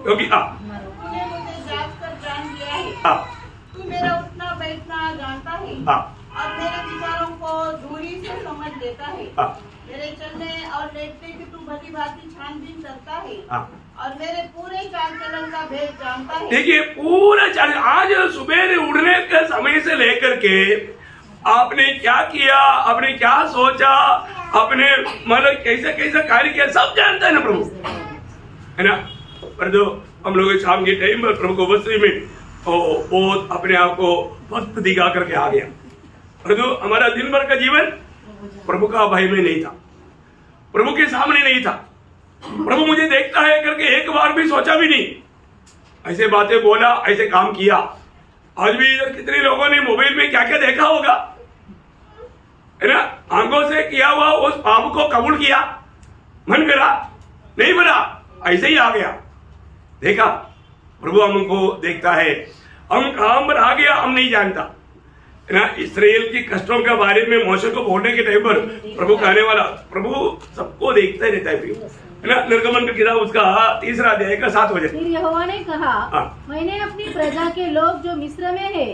क्योंकि तूने मुझे जांच कर जान लिया है, तू मेरा उठना बैठना जानता है, और मेरे विचारों को दूरी से समझ लेता है। मेरे चलने और लेटने की तू भली भांति छानबीन करता है और मेरे पूरे चाल चलन का भेद जानता है। देखिए पूरा चाल, आज सुबह उठने के समय से लेकर के आपने क्या किया, आपने क्या सोचा, आपने मतलब कैसे कैसे कार्य किया, सब जानता है ना प्रभु, है ना। पर जो हम लोग शाम के टाइम पर प्रभु को बस्ती में बहुत अपने आप को भक्त दिखा करके आ गया, और जो हमारा दिन भर का जीवन प्रभु का भय में नहीं था, प्रभु के सामने नहीं था, प्रभु मुझे देखता है करके एक बार भी सोचा भी नहीं, ऐसे बातें बोला, ऐसे काम किया। आज भी इधर कितने लोगों ने मोबाइल में क्या क्या देखा होगा, है ना। आंखों से किया हुआ उस पाप को कबूल किया, मन करा नहीं बना, ऐसे ही आ गया। देखा प्रभु हमको देखता है, हम कहां पर आ गया हम नहीं जानता, है ना। इस्राएल की कष्टों के बारे में मौसे को बोलने के टाइम पर प्रभु कहने वाला, प्रभु सबको देखता ही रहता है ना। निर्गमन का किताब उसका 3 अध्याय का 7 वचन। फिर यहोवा ने कहा, मैंने अपनी प्रजा के लोग जो मिस्र में है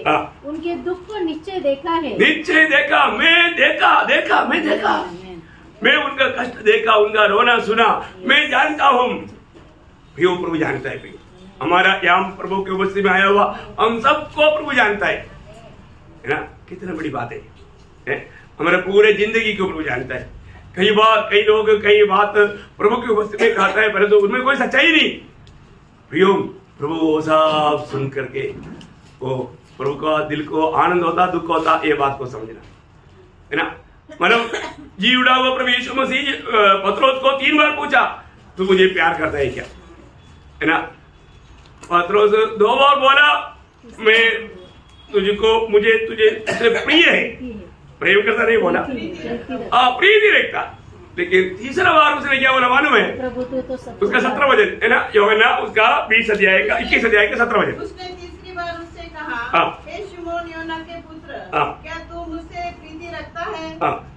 उनके दुख को निश्चय देखा है। निश्चय देखा, मैं देखा, मैं उनका कष्ट देखा, उनका रोना सुना, मैं जानता हूँ। प्रभु जानता है, हमारा यहाँ प्रभु के उपस्थिति में आया हुआ हम सबको प्रभु जानता है ना। कितनी बड़ी बात है, हमारे पूरे जिंदगी को प्रभु जानता है। कई बार कई लोग कई बात प्रभु की उपस्थिति में कहता है, परंतु उनमें कोई सच्चाई नहीं। प्रभु वो सब सुन करके वो प्रभु का दिल को आनंद होता, दुख होता, ये बात को समझना, है ना। मतलब जी उड़ा हुआ प्रभु यीशु मसीह पत्रोस को 3 बार पूछा, तू मुझे प्यार करता है क्या, है ना। पत्रोस 2 बार बोला, मैं मुझे तुझे प्रिय है, प्रेम करता नहीं बोला, प्रीति रखता। लेकिन तीसरा बार उसने क्या बोला मालूम है, उसका 17 वचन, है ना, यूहन्ना उसका 20 अध्याय का 21 अध्याय का 17 वचन। उसने तीसरी बार उससे कहा, हे शिमोन योना के पुत्र, क्या तू मुझसे प्रीति रखता है?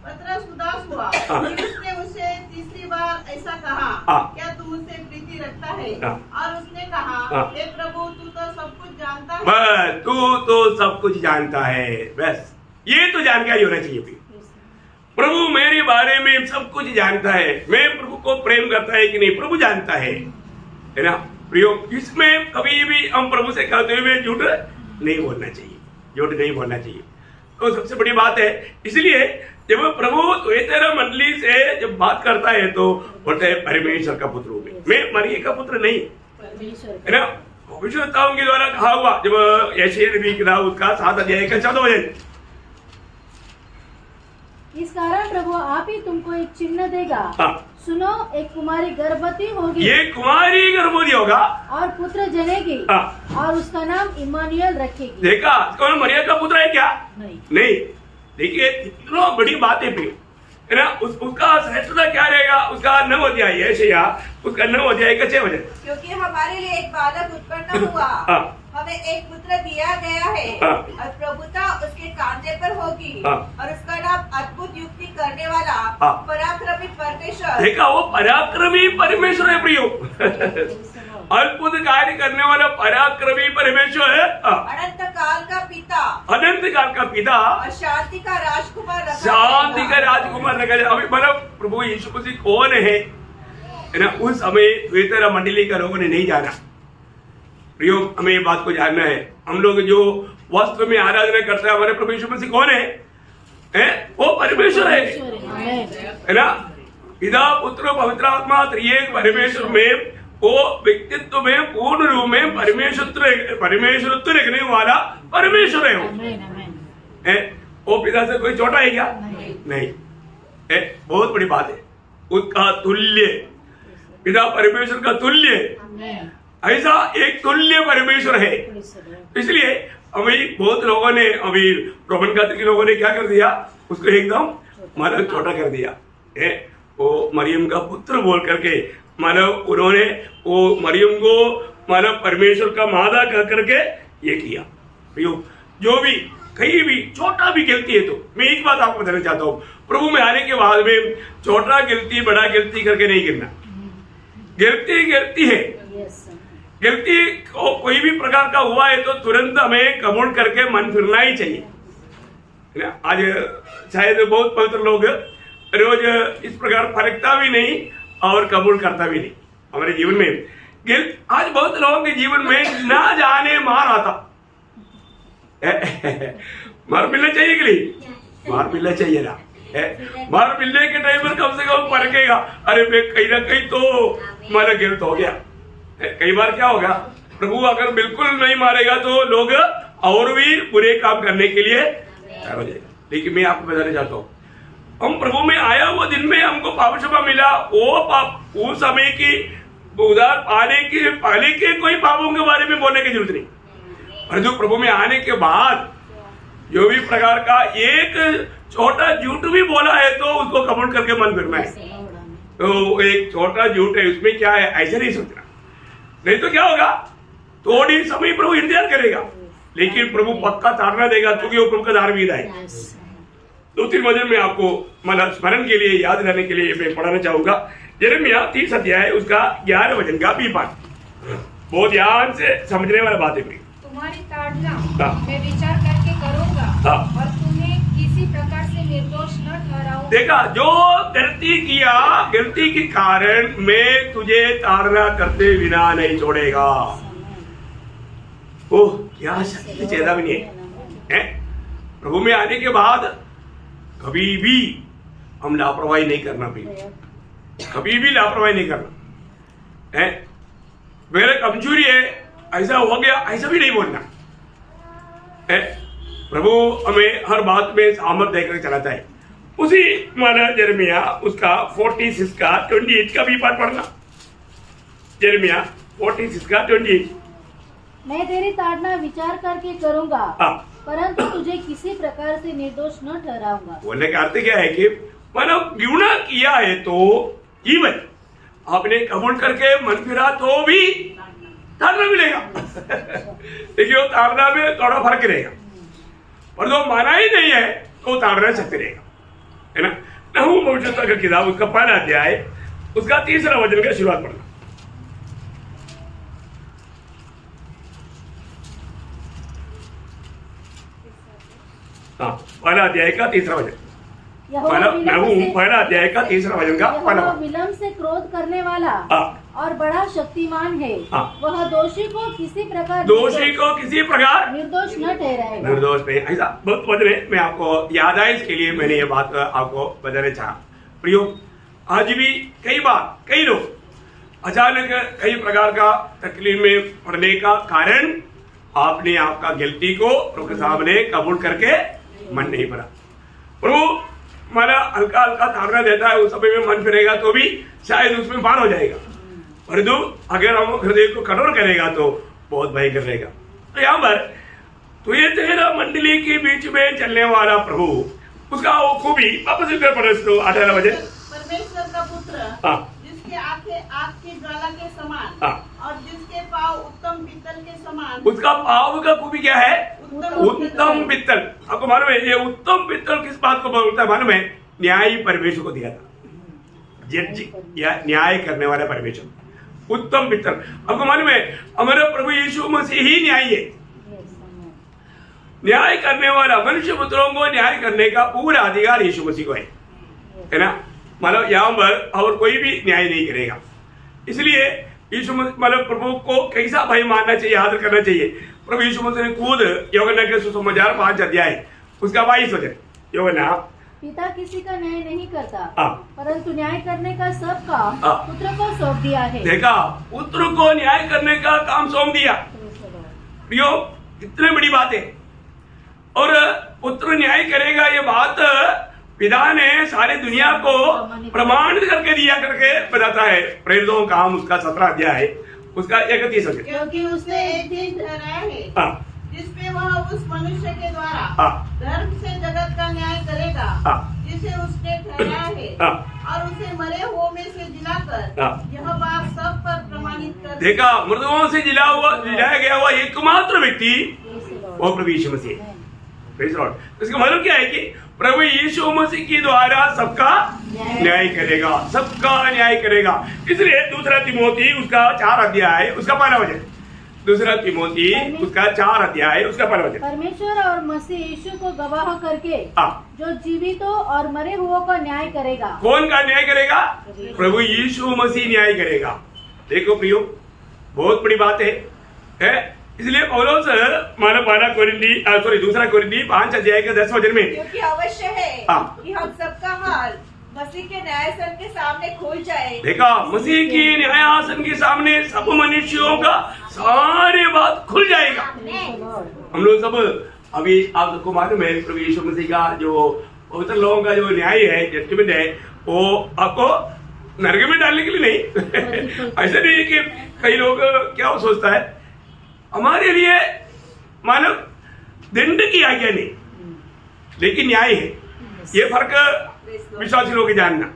पतरस उदास हुआ कि उसने उसे तीसरी बार ऐसा कहा, क्या तू मुझसे प्रीति रखता है? और उसने कहा, हे प्रभु तू तो सब कुछ जानता है। बस तू तो सब कुछ जानता है, बस ये तो जानकारी होना चाहिए। प्रभु मेरे बारे में सब कुछ जानता है, मैं प्रभु को प्रेम करता है कि नहीं प्रभु जानता है ना। प्रियो, इसमें कभी भी हम प्रभु से कहते हुए झूठ नहीं बोलना चाहिए, झूठ नहीं बोलना चाहिए, तो सबसे बड़ी बात है। इसलिए जब प्रभु तुएतेरा मंडली से जब बात करता है तो बोलते है परमेश्वर का पुत्र हूँ मैं मरिया का पुत्र नहीं, है ना। भविष्यवक्ताओं के द्वारा कहा हुआ, जब यशायाह नबी की किताब उसका 7 अध्याय का 14 वचन, इस कारण प्रभु आप ही तुमको एक चिन्ह देगा, सुनो एक कुमारी गर्भवती होगी, ये कुमारी गर्भवती होगा और पुत्र जनेगी और उसका नाम इम्मानुएल रखेगी। देखा कौन मरिया का पुत्र है क्या? नहीं। देखिए इतना बड़ी बात है ना। उसका श्रेष्ठता क्या रहेगा, उसका 9 अध्याय यशायाह उसका 9 अध्याय का 6 वचन, क्योंकि हमारे लिए एक बालक उत्पन्न हुआ, हमें एक पुत्र दिया गया है और प्रभुता उसके कांधे पर होगी और उसका नाम अद्भुत युक्ति करने वाला, पराक्रमी परमेश्वर। देखा वो पराक्रमी परमेश्वर है प्रियो, अद्भुत कार्य करने वाला पराक्रमी परमेश्वर है, अनंत काल का पिता, अनंत काल का पिता और शांति का राजकुमार, शांति का राजकुमार रखा जाए। अभी मतलब प्रभु यीशु मसीह कौन है ना, उस समय तुएतेरा मंडली का लोगों ने नहीं जाना। प्रियो, हमें ये बात को जानना है। हम लोग जो वास्तव में आराधना करते हैं, हमारे प्रभु यीशु मसीह कौन है? वो परमेश्वर है ना। पिता पुत्र पवित्र आत्मा त्रिएक परमेश्वर में, वो व्यक्तित्व में पूर्ण रूप में परमेश्वरत्व रखने वाला परमेश्वर है वो पिता से कोई छोटा है क्या? नहीं। बहुत बड़ी बात है, उसका तुल्य पिता परमेश्वर का तुल्य, ऐसा एक तुल्य परमेश्वर है। इसलिए अभी बहुत लोगों ने, अभी रोमन कैथोलिक के लोगों ने क्या कर दिया, उसको एकदम मानव छोटा कर दिया है। वो मरियम का पुत्र बोल करके मानव उन्होंने वो मरियम को मानव परमेश्वर का मादा कह करके ये किया। जो भी कहीं भी छोटा भी गलती है, तो मैं एक बात आपको बताना चाहता हूँ, प्रभु में आने के बाद में छोटा गलती बड़ा गलती करके नहीं गिरना। गलती है, गलती कोई भी प्रकार का हुआ है तो तुरंत हमें कबूल करके मन फिरना ही चाहिए, आज शायद बहुत पवित्र लोग रोज इस प्रकार फरकता भी नहीं और कबूल करता भी नहीं हमारे जीवन में। आज बहुत लोगों के जीवन में ना जाने मार आता मार मिलना चाहिए कि नहीं? मार मिलना चाहिए ना। मार मिलने के टाइम पर कम से कम परखेगा, अरे मैं कहीं ना कहीं तो मारा गिरत हो गया। कई बार क्या होगा, प्रभु अगर बिल्कुल नहीं मारेगा तो लोग और भी बुरे काम करने के लिए तैयार हो जाएगा। लेकिन मैं आपको बताना चाहता हूँ, हम प्रभु में आया हुआ दिन में हमको पाप क्षमा मिला, वो पाप उस समय की उधार पाने के पहले के कोई पापों के बारे में बोलने की जरूरत नहीं। और जो प्रभु में आने के बाद जो भी प्रकार का एक छोटा झूठ भी बोला है तो उसको कबूल करके मन फिरना है। तो एक छोटा झूठ है, उसमें क्या है ऐसे नहीं सोचना, नहीं तो क्या होगा, थोड़ी समय प्रभु इंतजार करेगा लेकिन प्रभु पक्का ताड़ना देगा क्योंकि वो प्रभु का धार्मिक है। 2-3 वचन में आपको मतलब स्मरण के लिए याद रहने के लिए मैं पढ़ाना चाहूंगा। यिर्मयाह 30 अध्याय उसका 11 वचन का भी पाठ, बहुत ध्यान से समझने वाला बात है। तुम्हारी ताड़ना मैं विचार करके करूंगा और तुम्हें किसी प्रकार से निर्दोष न ठहराऊंगा। देखा, जो गलती किया, गलती के कारण मैं तुझे ताड़ना करते बिना नहीं छोड़ेगा। ओह क्या शक्ति चेतावनी है। प्रभु में आने के बाद कभी भी हम लापरवाही नहीं करना भी, कभी भी लापरवाही नहीं करना है। मेरे कमजोरी है, ऐसा हो गया, ऐसा भी नहीं बोलना है। प्रभु हमें हर बात में सामर्थ देकर चलाता है। उसी माना यिर्मयाह उसका 46 का 28 का भी पाठ पढ़ना। यिर्मयाह 46 का 28। मैं तेरी ताड़ना विचार करके करूंगा परंतु तुझे किसी प्रकार से निर्दोष न ठहराऊंगा। बोलने का अर्थ क्या है कि मानो गुनाह किया है तो इवन आपने कबूल करके मन फिरा तो भी ताड़ना मिलेगा देखिए वो ताड़ना में थोड़ा फर्क रहेगा, पर जो माना ही नहीं है तो ताड़ना सकते रहेगा, है ना। नहूम भविष्यवक्ता का किताब उसका 1 अध्याय उसका 3 वचन का शुरुआत पढ़ना। हाँ, 1 अध्याय का 3 वचन, नहूम 1 अध्याय का 3 वचन का पहला। विलम्ब से क्रोध करने वाला और बड़ा शक्तिमान है, वह दोषी को किसी प्रकार निर्दोष न ठहराएगा। निर्दोष नहीं, ऐसा बहुत वचन है। मैं आपको याद आए इसके लिए मैंने ये बात आपको बताना चाहा। प्रयोग आज भी कई बार कई लोग अचानक कई प्रकार का तकलीफ में पड़ने का कारण आपने आपका गलती को प्रभु के सामने कबूल करके मन नहीं भरा। प्रभु हमारा हल्का हल्का ताड़ना देता है, उस समय में मन फिरेगा तो भी शायद उसमें पार हो जाएगा, परंतु अगर हम हृदय को कठोर करेगा तो बहुत भयंकर रहेगा। तो यहाँ पर तो ये तेरा मंडली के बीच में चलने वाला प्रभु उसका वो खूबी वापस इधर पढ़ो 18 बजे। परमेश्वर का पुत्र जिसके आंखें आग की ज्वाला के समान और जिसके पाँव उत्तम पित्तल के समान। उसका पाँव का खूबी क्या है? उत्तम पित्तल। आपको मालूम है ये उत्तम पित्तल किस बात को बोलता है मालूम है? न्यायी परमेश्वर को दिया था, जज या न्याय करने वाला परमेश्वर उत्तम पित्तल। आपको मालूम है हमारा प्रभु यीशु मसीह ही न्यायी है, न्याय करने वाला। मनुष्य पुत्रों को न्याय करने का पूरा अधिकार यीशु मसीह को है ना। मतलब यहाँ पर और कोई भी न्याय नहीं करेगा, इसलिए यीशु मतलब प्रभु को कैसा भाई मानना चाहिए, आदर करना चाहिए। प्रभु यीशु मसीह ने खुद यूहन्ना के सुसमाचार 5 अध्याय उसका 22 वचन, यूहन्ना पिता किसी का न्याय नहीं करता परंतु न्याय करने का सब काम पुत्र को सौंप दिया है। देखा, पुत्र को न्याय करने का काम सौंप दिया। प्रियो कितनी बड़ी बात है। और पुत्र न्याय करेगा ये बात पिता ने सारी दुनिया को प्रमाणित करके दिया करके बताता है। प्रेरितों का काम उसका 17 अध्याय उसका 31 वचन। क्योंकि उसने एक दिन ठहराया है जिसपे वह उस मनुष्य के द्वारा धर्म से जगत का न्याय करेगा जिसे उसने ठहराया है और उसे मरे हुओं में से जिलाकर यह बात सब पर प्रमाणित कर। देखा, मृतकों से जिलाया गया हुआ एकमात्र व्यक्ति वो प्रभु यीशु मसीह है। इसका मतलब क्या है कि प्रभु यीशु मसीह के द्वारा सबका न्याय करेगा, सबका न्याय करेगा। इसलिए 2 तिमोथी उसका 4 अध्याय उसका 12 वचन, दूसरा तिमोथी उसका 4 अध्याय उसका 1 वचन। परमेश्वर और मसीह यीशु को गवाह करके हाँ। जो जीवितों और मरे हुओं का न्याय करेगा। कौन का न्याय करेगा? प्रभु यीशु मसीह न्याय करेगा। देखो प्रियो, बहुत बड़ी बात है? इसलिए पौलुस मानो 2 कोरिन्थी 5 अध्याय के 10 वचन में, क्योंकि अवश्य है कि हम सबका हाल मसीह के न्यायासन के सामने खुल जाए। देखा, मसीह के न्यायासन के सामने सब मनुष्यों का सारे बात खुल जाएगा। हम लोग सब अभी आप सबको मालूम है प्रभु यीशु मसीह का जो पवित्र लोगों का जो न्याय है, जजमेंट है, वो आपको नरक में डालने के लिए नहीं। ऐसा नहीं है कि कई लोग क्या सोचता है हमारे लिए मानव दंड की आज्ञा नहीं, लेकिन न्याय है। ये फर्क विश्वासी लोग जानना।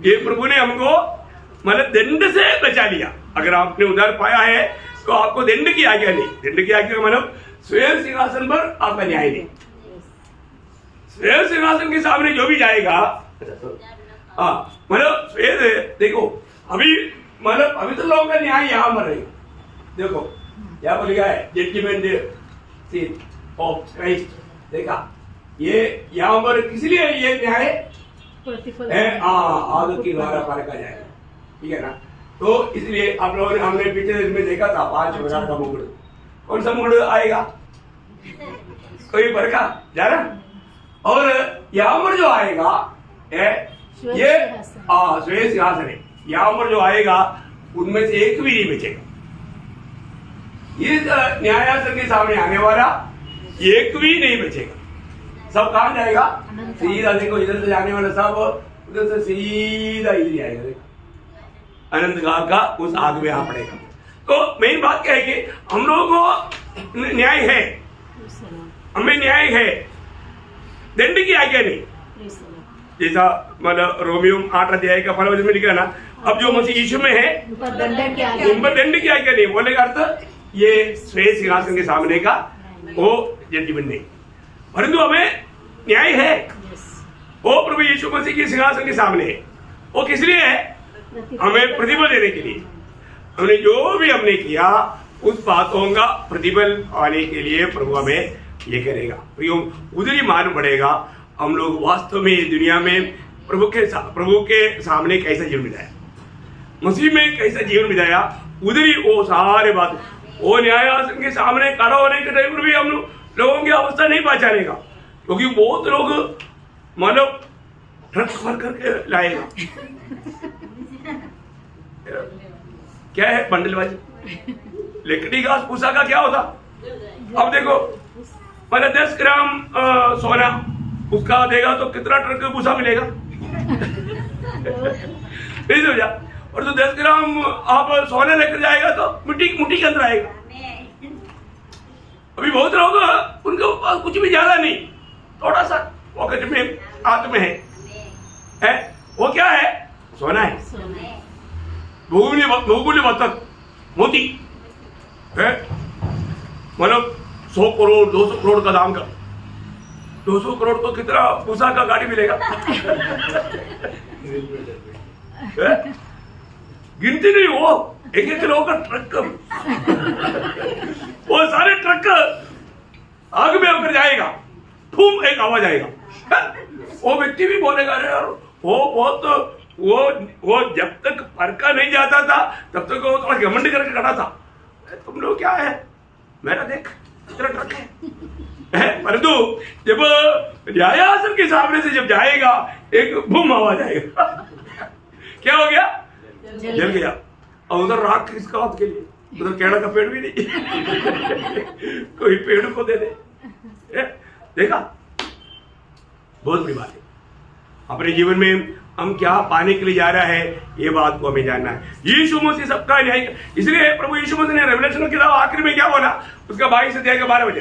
ये प्रभु ने हमको मतलब दंड से बचा लिया। अगर आपने उधार पाया है तो आपको दंड की आज्ञा नहीं। दंड की आज्ञा मतलब स्वयं सिंहासन पर आपका न्याय नहीं। स्वयं सिंहासन के सामने जो भी जाएगा, मतलब देखो अभी मतलब पवित्र लोगों का न्याय यहाँ पर रहेगा। देखो यहाँ पर लिखा है जजमेंट सीट ऑफ क्राइस्ट। देखा, ये यहाँ पर किस लिए ये न्याय है? आदत के द्वारा परखा जाएगा, ठीक है ना। तो इसलिए आप लोगों ने हमने पिछले दिन में देखा था 5 प्रकार का मुकुट। कौन सा मुकुट आएगा? कोई परखा जा रहा। और यहाँ पर जो आएगा है ये श्वेत सिंहासन है। यहाँ पर जो आएगा उनमें से एक भी नहीं बचेगा। ये न्यायासन के सामने आने वाला एक भी नहीं बचेगा। सब कहाँ जाएगा? सीधा देखो, इधर से जाने वाला सब उधर से सीधा इधर ही आएगा। देखो अनंत काल का उस आग में आ पड़ेगा। तो मेन बात क्या है कि हम लोगों को न्याय है, हमें न्याय है, दंड की आज्ञा नहीं। जैसा मतलब रोमियो 8 अध्याय का 1 वचन में लिखा ना, अब जो मसीह यीशु में है उन पर दंड की आज्ञा नहीं। बोले का अर्थ ये श्वेत सिंहासन के सामने का वो जजमेंट नहीं, परंतु हमें न्याय है। वो प्रभु यीशु मसीह के सिंहासन के सामने है। वो किस लिए है? हमें प्रतिफल देने के लिए। हमने जो भी हमने किया उस बातों का प्रतिफल पाने के लिए प्रभु हमें ये करेगा। उधर ही मान पड़ेगा हम लोग वास्तव में दुनिया में प्रभु के सामने कैसा जीवन बिताया, मसीह में कैसा जीवन बिताया। उधर ही वो सारे बात वो न्यायासन के सामने खड़ा होने के टाइम पर भी हम लोगों की अवस्था नहीं पहचाने का, क्योंकि बहुत लोग मानव ट्रक भर करके लाएगा। क्या है बंडलबाजी? लकड़ी घास भूसा का क्या होता? अब देखो मतलब 10 ग्राम सोना उसका देगा तो कितना ट्रक भूसा मिलेगा? नहीं समझा? और तो 10 ग्राम आप सोना लेकर जाएगा तो मिट्टी के अंदर आएगा। अभी बहुत लोग उनके पास कुछ भी ज्यादा नहीं, थोड़ा सा पॉकेट में हाथ में है वो क्या है? सोना है। बहुमूल्य बतख मोती है, मतलब 100 करोड़ 200 करोड़ का दाम का। 200 करोड़ तो कितना भूसा का गाड़ी मिलेगा? गिनती नहीं, वो एक किलो का ट्रक, वो सारे ट्रक आग में होकर जाएगा, ठूम एक आवाज आएगा। वो व्यक्ति भी बोलेगा अरे यार वो बहुत वो जब तक परखा नहीं जाता था तब तक वो थोड़ा घमंड करके खड़ा था। तुम लोग क्या है, मेरा देख कितना ट्रक है। परंतु जब न्यायासन के सामने से जब जाएगा एक बूम आवाज आएगा। क्या हो गया? जल गया। और उधर राख किसका हाथ के लिए? उधर केड़ा का पेड़ भी नहीं। कोई पेड़ को दे दे। देखा, बहुत बड़ी बात है। अपने जीवन में हम क्या पाने के लिए जा रहा है ये बात को हमें जानना है। यीशु मसीह सबका न्याय, इसलिए प्रभु यीशु मसीह ने रेवलेशन की किताब आखिर में क्या बोला? उसका 22 अध्याय का 12 वचन,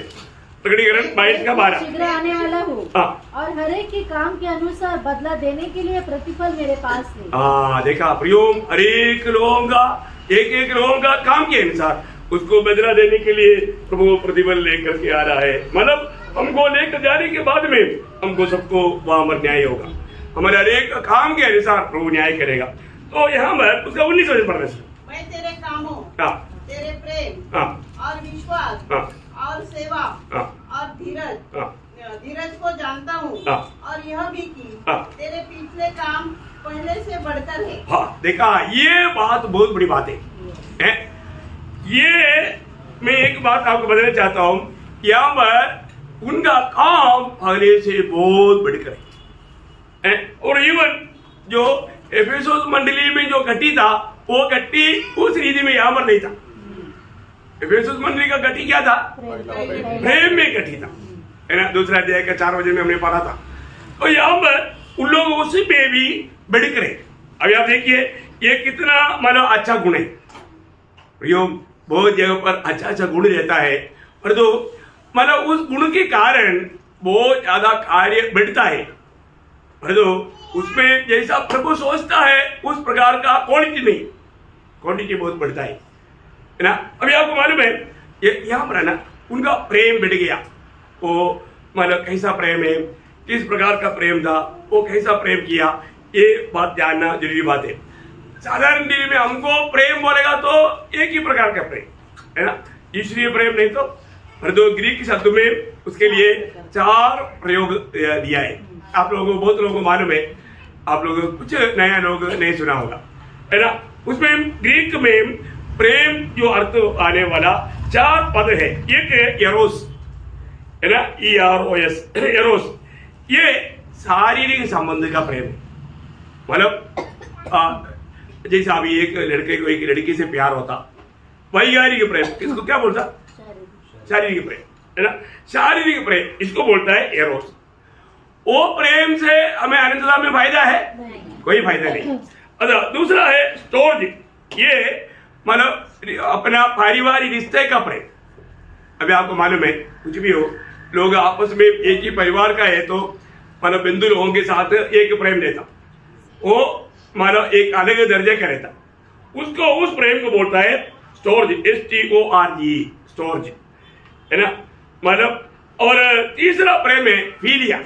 प्रकटीकरण 22 का 12। शीघ्र आने वाला हूँ और हर एक के काम के अनुसार बदला देने के लिए प्रतिफल मेरे पास है। देखा प्रियो, हर एक लोगों का एक लोगों का काम के अनुसार उसको बदला देने के लिए प्रभु प्रतिफल लेकर के आ रहा है। मतलब हमको लेकर जाने के बाद में हमको सबको वहां पर न्याय होगा, हमारे हर एक काम के अनुसार प्रभु न्याय करेगा। तो यहाँ पर उसका 19 वचन पढ़ने से, मैं तेरे कामों, तेरे प्रेम और विश्वास हाँ, और सेवा हाँ, और धीरज हाँ, धीरज को जानता हूँ हाँ, और यह भी कि हाँ, तेरे पिछले काम पहले से बढ़कर है। हाँ, देखा, ये बात बहुत बड़ी बात है? ये मैं एक बात आपको बताना चाहता हूँ, यहाँ पर उनका काम पहले से बहुत बढ़कर है। और इवन जो एफेसोस मंडली में जो घटी था, वो घटी उस रीति में यहाँ पर नहीं था। एफेसोस मंडली का घटी क्या था? प्रेम में घटी था, है ना। दूसरा अध्याय का 4 वचन में हमने पढ़ा था। तो यहाँ पर उन लोग उसी पे भी बढ़कर है। अभी आप देखिए ये कितना मतलब अच्छा गुण है। बहुत जगह पर अच्छा अच्छा गुण रहता है, और तो मतलब उस गुण के कारण बहुत ज्यादा कार्य बढ़ता है, और तो उसमें जैसा प्रभु सोचता है उस प्रकार का क्वालिटी नहीं, क्वांटिटी बहुत बढ़ता है ना। अभी आपको मालूम है ये यहाँ पर है ना, उनका प्रेम बढ़ गया। वो मतलब कैसा प्रेम है, किस प्रकार का प्रेम था, वो कैसा प्रेम किया, ये बात जानना जरूरी बात है। साधारण दिल में हमको प्रेम बोलेगा तो एक ही प्रकार का प्रेम है ना, ईश्वरीय प्रेम नहीं तो। पर तो ग्रीक शब्द में उसके लिए 4 प्रयोग दिया है। आप लोगों को, बहुत लोगों को मालूम है, आप लोगों को कुछ नया लोग नहीं सुना होगा, है ना। उसमें ग्रीक में प्रेम जो अर्थ आने वाला 4 पद है। एक है एरोस, है ना, EROS, एरोस। ये शारीरिक संबंध का प्रेम है। मतलब जैसे अभी एक लड़के को एक लड़की से प्यार होता, वैज्ञानिक प्रेम, इसको क्या बोलता? शारीरिक प्रेम, है ना। शारीरिक प्रेम इसको बोलता है एरोस। वो प्रेम से हमें अनंतता में फायदा है? कोई फायदा नहीं। अच्छा, दूसरा है स्टोर्ज। ये मतलब अपना पारिवारिक रिश्ते का प्रेम। अभी आपको मालूम है, कुछ भी हो, लोग आपस में एक ही परिवार का है तो मतलब बिंदु लोगों के साथ एक प्रेम देता, वो मतलब एक अलग दर्जे का रहता, उसको उस प्रेम को बोलता है स्टोर्ज, STORG, स्टोर्ज, है ना। मतलब और तीसरा प्रेम है फिलिया।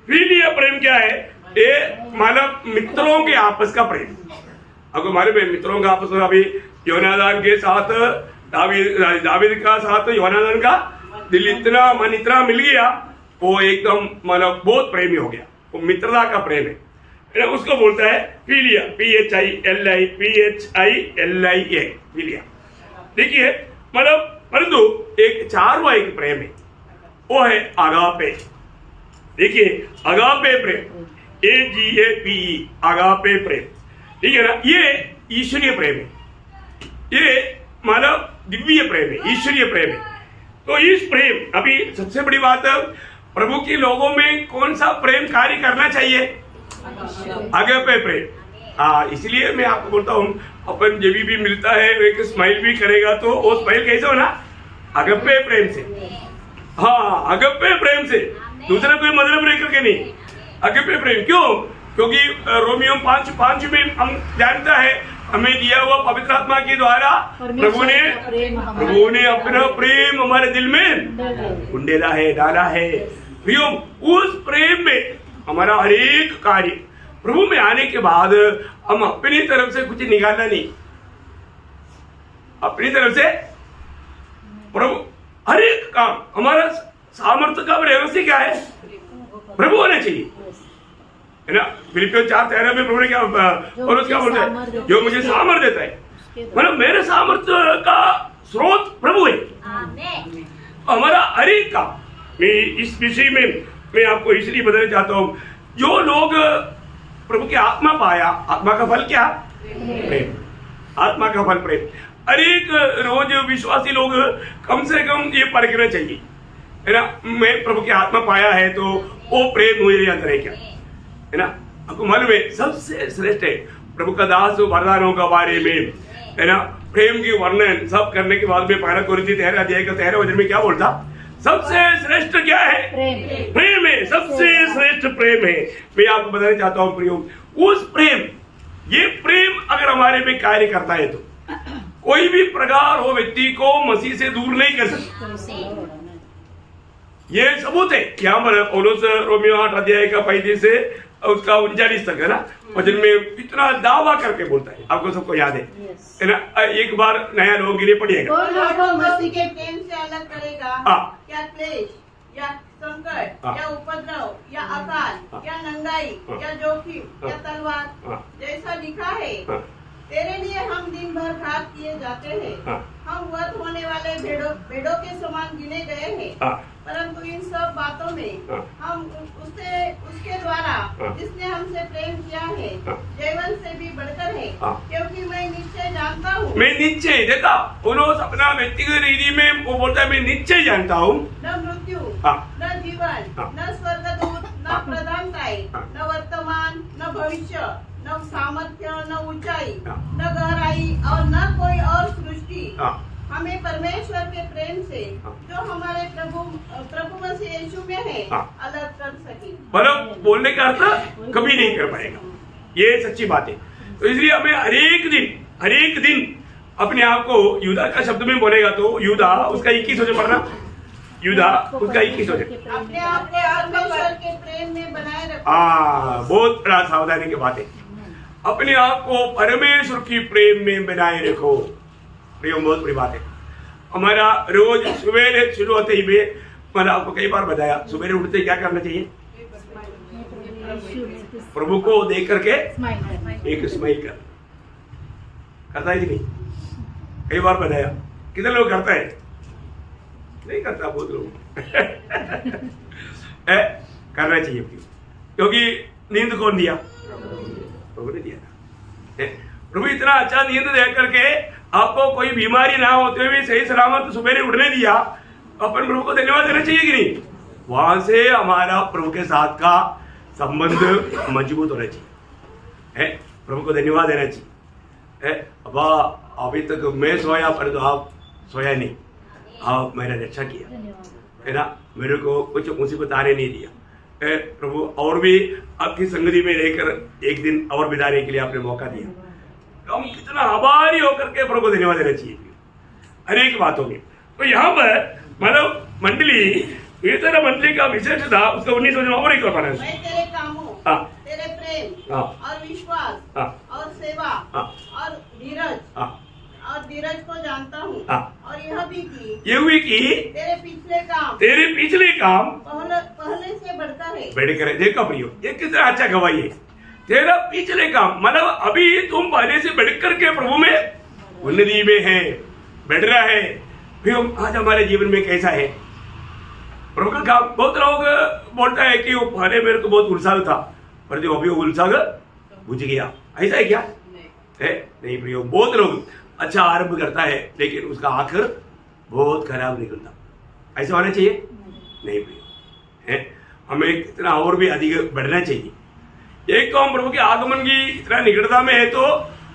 फिलिया प्रेम क्या है? ये मतलब मित्रों के आपस का प्रेम। आपको मालूम है मित्रों का आपस में, अभी योनादान के साथ दावीद का साथ योनादान का दिल इतना मन इतना मिल गया, वो एकदम मतलब बहुत प्रेमी हो गया। वो मित्रता का प्रेम है, उसको बोलता है फिलिया, PHILIA, फिलिया। देखिए मतलब परंतु एक 4वां एक प्रेम है, वो है अगापे। देखिए अगापे प्रेम, AGAPE, अगापे प्रेम, ठीक है ना। ये ईश्वरीय प्रेम है, ये मतलब दिव्य प्रेम है, ईश्वरीय प्रेम है। तो इस प्रेम, अभी सबसे बड़ी बात है, प्रभु के लोगों में कौन सा प्रेम कार्य करना चाहिए? अगापे प्रेम। हाँ, इसलिए मैं आपको बोलता हूँ, अपन जब भी मिलता है एक स्माइल भी करेगा तो वो स्माइल कैसे होना? अगापे प्रेम से। हाँ, अगापे प्रेम से, दूसरा कोई मतलब नहीं करके नहीं, अगापे प्रेम। क्यों? क्योंकि रोमियो 5:5 में हम जानता है हमें दिया हुआ पवित्र आत्मा के द्वारा प्रभु ने अपना प्रेम हमारे दिल में उंडेला है, डाला है। उस प्रेम में हमारा हर एक कार्य, प्रभु में आने के बाद हम अपनी तरफ से कुछ निकालना नहीं, अपनी तरफ से प्रभु हर एक काम, हमारा सामर्थ्य का रहस्य क्या है? प्रभु होना चाहिए, है ना। फिलिपियों 4:13 में प्रभु ने क्या और उसका बोलता है? जो मुझे सामर्थ्य देता है, मतलब मेरे सामर्थ्य का स्रोत प्रभु है। हमारा हर एक काम, मैं इस विषय में मैं आपको इसलिए बताना चाहता हूँ, जो लोग प्रभु की आत्मा पाया, आत्मा का फल क्या? प्रेम। आत्मा का फल प्रेम। हर एक रोज विश्वासी लोग कम से कम ये परखना चाहिए, है ना। मैं प्रभु की आत्मा पाया है तो वो प्रेम मेरे अंदर है क्या, है ना। आपको मालूम है सबसे श्रेष्ठ है प्रभु का दास वरदानों के बारे में, है ना। प्रेम की वर्णन सब करने के बाद में 1 कोरिन्थी 13 अध्याय का 13 वचन में क्या बोलता? सबसे श्रेष्ठ क्या है? प्रेम है। सबसे श्रेष्ठ प्रेम है। मैं आपको बताना चाहता हूँ प्रियो, उस प्रेम, ये प्रेम अगर हमारे में कार्य करता है तो कोई भी प्रकार हो व्यक्ति को मसीह से दूर नहीं कर सकता। ये सबूत है। यहाँ पर पौलुस रोमियो 8 अध्याय का 35 से उसका 39 तक है ना, वचन में इतना दावा करके बोलता है, आपको सबको याद है ना। एक बार नया लोगों के लिए पढ़िएगा। कौन आपको मसीह के प्रेम से अलग करेगा? क्या क्लेश या संकट या उपद्रव या अकाल या नंगाई या जोखिम या तलवार? जैसा लिखा है, तेरे लिए हम दिन भर घात किए जाते हैं, हम वध होने वाले भेड़ों के समान गिने गए हैं। परंतु इन सब बातों में हम उसके द्वारा जिसने हमसे प्रेम किया है जीवन से भी बढ़कर है, क्योंकि मैं निश्चय जानता हूँ। मैं निश्चय देखा उन्होंने अपना व्यक्तिगत रीति में वो बोलता है, मैं निश्चय जानता हूँ न मृत्यु न जीवन न स्वर्गदूत न प्रधानताएं न वर्तमान न भविष्य न सामर्थ्य न ऊंचाई न गहराई और न कोई और सृष्टि हमें परमेश्वर के प्रेम से जो हमारे प्रभु मसीह यीशु में है अलग कर सके। मतलब बोलने का अर्थ कभी नहीं कर पाएगा, ये सच्ची बात है। तो इसलिए हमें हर एक दिन अपने आप को यूदा का शब्द में बोलेगा तो यूदा उसका 21 हो पढ़ना, यूदा उसका 21 हो अपने आप को परमेश्वर के प्रेम में बनाए रखो। बहुत बड़ा सावधानी की बात है, अपने आप को परमेश्वर की प्रेम में बनाए रखो। प्रेम बहुत बड़ी बात है। हमारा रोज सुबह शुरू होते ही मैंने आपको कई बार बताया, सुबह उठते क्या करना चाहिए? प्रभु को देख करके एक स्माइल करता है कि नहीं? कई बार बताया, कितने लोग करता है? नहीं करता बहुत लोग करना चाहिए, क्योंकि नींद कौन दिया? प्रभु ने दिया। प्रभु इतना अच्छा नींद दे करके आपको कोई बीमारी ना होते हुए सही सलामत सुबह उठने दिया, अपन प्रभु को धन्यवाद देना चाहिए कि नहीं? वहां से हमारा प्रभु के साथ का संबंध मजबूत होना चाहिए, प्रभु को धन्यवाद देना चाहिए। अबा अभी तक मैं सोया पर तो आप सोया नहीं, आप मेरा रक्षा किया है ना, मेरे को कुछ मुसीबत आने नहीं दिया। प्रभु और भी आपकी संगति में रहकर एक दिन और बिताने के लिए आपने मौका दिया। हम कितना आभारी होकर के प्रभु को धन्यवाद देना चाहिए हर एक बातों में। तो यहाँ पर मतलब मंडली, ये तरह मंडली का विशेष था उसका 19 और एक और तेरे कामों, तेरे प्रेम और विश्वास और सेवा और धीरज को जानता हूँ, और यह भी कि तेरे पिछले काम पहले से बढ़कर है। देखा प्रियो, ये कितना अच्छा गवाही है। तेरा पिछले काम मतलब अभी तुम पहले से बढ़कर के प्रभु में उन्नति में है, बढ़ रहा है। फिर आज हमारे जीवन में कैसा है प्रभु का काम? बहुत लोग बोलता है कि वो पहले मेरे को बहुत उत्साह था, पर जो अभी वो उत्साह बुझ गया, ऐसा है क्या? है नहीं प्रियो, बहुत लोग अच्छा आरंभ करता है लेकिन उसका आखिर बहुत खराब निकलता। ऐसा होना चाहिए नहीं प्रियो, है हमें कितना और भी अधिक बढ़ना चाहिए। एक तो हम प्रभु के आगमन की इतना निकटता में है, तो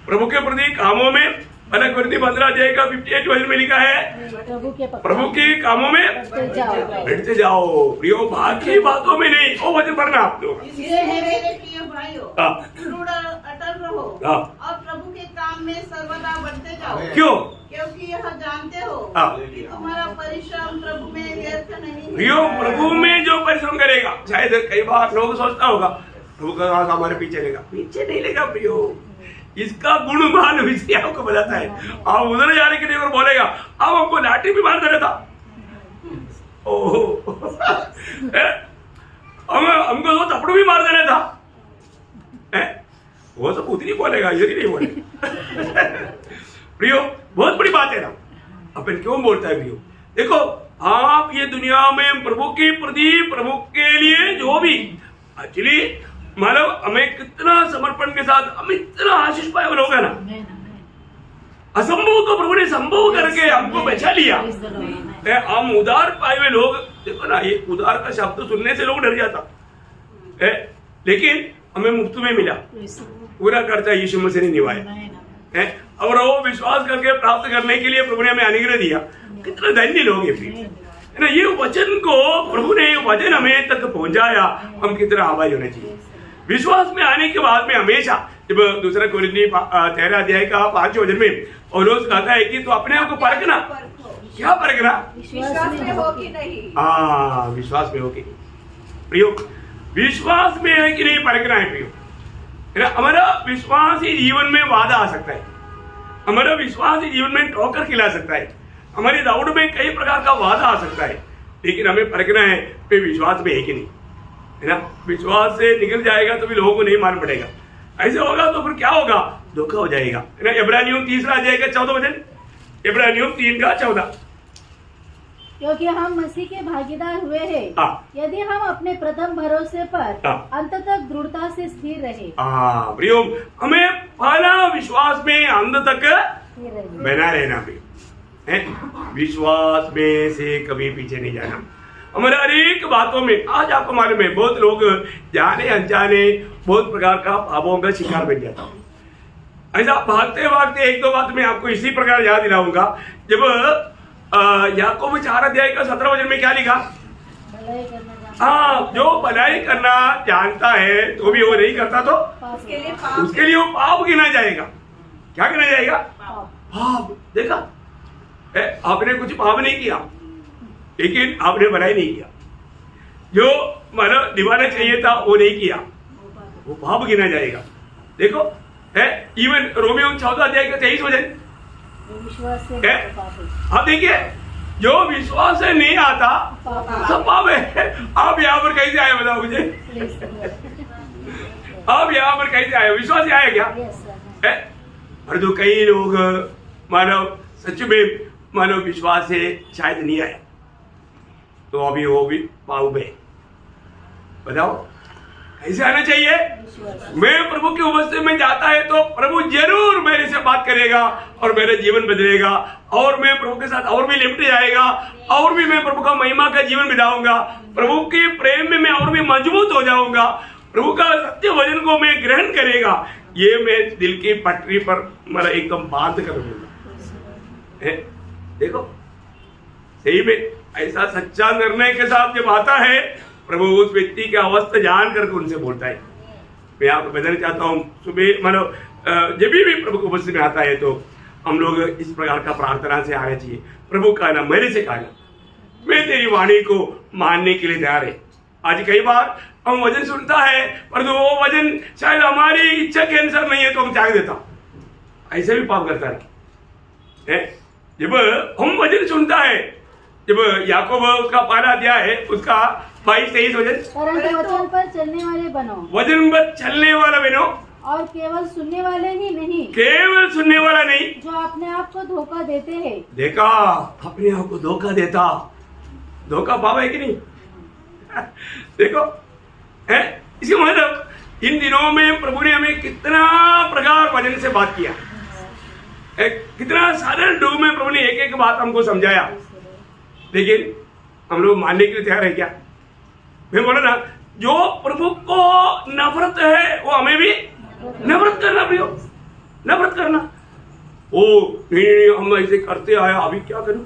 प्रभु के प्रति कामों में 15 अध्याय का 58 वचन में लिखा है, प्रभु के कामों में बढ़ते जाओ प्रियो, बाकी बातों में नहीं। वो वचन पढ़ना आप लोग। मेरे प्रिय भाइयों, अटल रहो और प्रभु के काम में सर्वदा बढ़ते जाओ। क्यों? क्योंकि यह जानते हो कि तुम्हारा परिश्रम प्रभु में व्यर्थ नहीं है। प्रियो, प्रभु में जो परिश्रम करेगा, शायद कई बार लोग सोचता होगा प्रभु का हाथ हमारे पीछे लेगा, पीछे नहीं लेगा प्रियो। इसका गुणमान विषय आपको बताता है। आप उधर जाने के लिए और बोलेगा आप हमको लाठी भी मार देना था, ओह हमको तो थप्पड़ भी मार देना था, वो सब उतनी बोलेगा, ये नहीं बोलेगा। प्रियो, बहुत बड़ी बात है ना, अपन क्यों बोलता है प्रियो? देखो, आप ये दुनिया में प्रभु के प्रति, प्रभु के लिए जो भी एक्चुअली मतलब हमें कितना समर्पण के साथ हम इतना आशीष पाए लोग है ना, असंभव को प्रभु ने संभव करके हमको बचा लिया। हम उदार पाए हुए लोग, देखो ना, ये उदार का शब्द सुनने से लोग डर जाता है, लेकिन हमें मुफ्त में मिला, पूरा खर्चा यीशु मसीह ने निभाया, और वो विश्वास करके प्राप्त करने के लिए प्रभु ने हमें अनुग्रह दिया। कितना धन्य लोग है ना, ये वचन को प्रभु ने वचन हमें तक पहुंचाया, हम कितना आभारी होना चाहिए। विश्वास में आने के बाद में हमेशा, जब दूसरा कोरिन्थी 13 अध्याय का 5 वचन में पौलुस कहता है कि तो अपने आप को परखना, क्या परखना? विश्वास में हो कि नहीं। विश्वास में हो कि नहीं प्रियो, विश्वास में है कि नहीं परखना है प्रियो। हमारा विश्वास ही जीवन में बाधा आ सकता है, हमारा विश्वास ही जीवन में ठोकर खिला सकता है, हमारी दौड़ में कई प्रकार का बाधा आ सकता है, लेकिन हमें परखना है कि विश्वास में है कि नहीं, है ना। विश्वास से निकल जाएगा तो भी लोगों को नहीं मालूम पड़ेगा, ऐसे होगा तो फिर क्या होगा? धोखा हो जाएगा, है ना। इब्रानियों 3 अध्याय का 14 वचन, इब्रानियों 3 का 14। क्योंकि हम मसीह के भागीदार हुए हैं, यदि हम अपने प्रथम भरोसे पर अंत तक दृढ़ता से स्थिर रहे। प्रियो, हमें पहला विश्वास में अंत तक बना रहना प्रियो, विश्वास में से कभी पीछे नहीं जाना। हमारे हर एक बातों में, आज आपको मालूम है बहुत लोग जाने अनजाने बहुत प्रकार का पापों का शिकार बन जाता हूँ। ऐसा भागते भागते 1-2 बात में आपको इसी प्रकार याद दिलाऊंगा। जब याकूब 4 अध्याय का 17 वचन में क्या लिखा? जो भलाई करना जानता है तो भी वो नहीं करता तो उसके लिए वो पाप गिना जाएगा। क्या गिना जाएगा? पाप। देखा, आपने कुछ पाप नहीं किया लेकिन आपने भलाई नहीं किया, जो मानो निभाना चाहिए था वो नहीं किया, वो पाप गिना जाएगा। देखो इवन रोमियो 14 अध्याय का 23 वचन, आप देखिए, जो विश्वास से नहीं आता सब पाप है। आप यहाँ पर कैसे आए बताओ मुझे? आप यहाँ पर कैसे आए? विश्वास से आए क्या? और जो कई लोग मानो सच में मानो विश्वास से शायद नहीं आए तो अभी वो भी पाप में। बताओ कैसे आना चाहिए? मैं प्रभु की उपस्थिति में जाता है तो प्रभु जरूर मेरे से बात करेगा और मेरा जीवन बदलेगा और मैं प्रभु के साथ और भी लिपट जाएगा और भी मैं प्रभु का महिमा का जीवन बिताऊंगा, प्रभु के प्रेम में मैं और भी मजबूत हो जाऊंगा, प्रभु का सत्य वचन को मैं ग्रहण करेगा, ये मैं दिल की पटरी पर मेरा एकदम बांध कर दूंगा। देखो सही में ऐसा सच्चा निर्णय के साथ जब आता है प्रभु उस व्यक्ति की अवस्था जान करके उनसे बोलता है। मैं आपको बताना चाहता हूँ, सुबह मतलब जब भी प्रभु की उपस्थिति में आता है तो हम लोग इस प्रकार का प्रार्थना से आना चाहिए। प्रभु कहना, मेरे से कहना, मैं तेरी वाणी को मानने के लिए तैयार है। आज कई बार हम वचन सुनता है पर वो वचन शायद हमारी इच्छा के अनुसार नहीं है तो हम त्याग देता, ऐसे भी पाप करता है। जब हम वचन सुनता है, जब याकूब उसका 1 अध्याय है उसका 22-23 वचन, परंतु वचन पर चलने वाले बनो, वचन पर चलने वाला बनो, और केवल सुनने वाले ही नहीं, केवल सुनने वाला नहीं, जो अपने आप को धोखा देते हैं। देखा, अपने आप को धोखा देता, धोखा पाप है कि नहीं? देखो इसका मतलब इन दिनों में प्रभु ने हमें कितना प्रकार वचन से बात किया, कितना सरल ढंग में प्रभु ने एक बात हमको समझाया, लेकिन हम लोग मानने के लिए तैयार है क्या? मैं बोला ना, जो प्रभु को नफरत है वो हमें भी नफरत करना प्रियो, नफरत करना। ओ नहीं, हम ऐसे करते आए, अभी क्या करूं?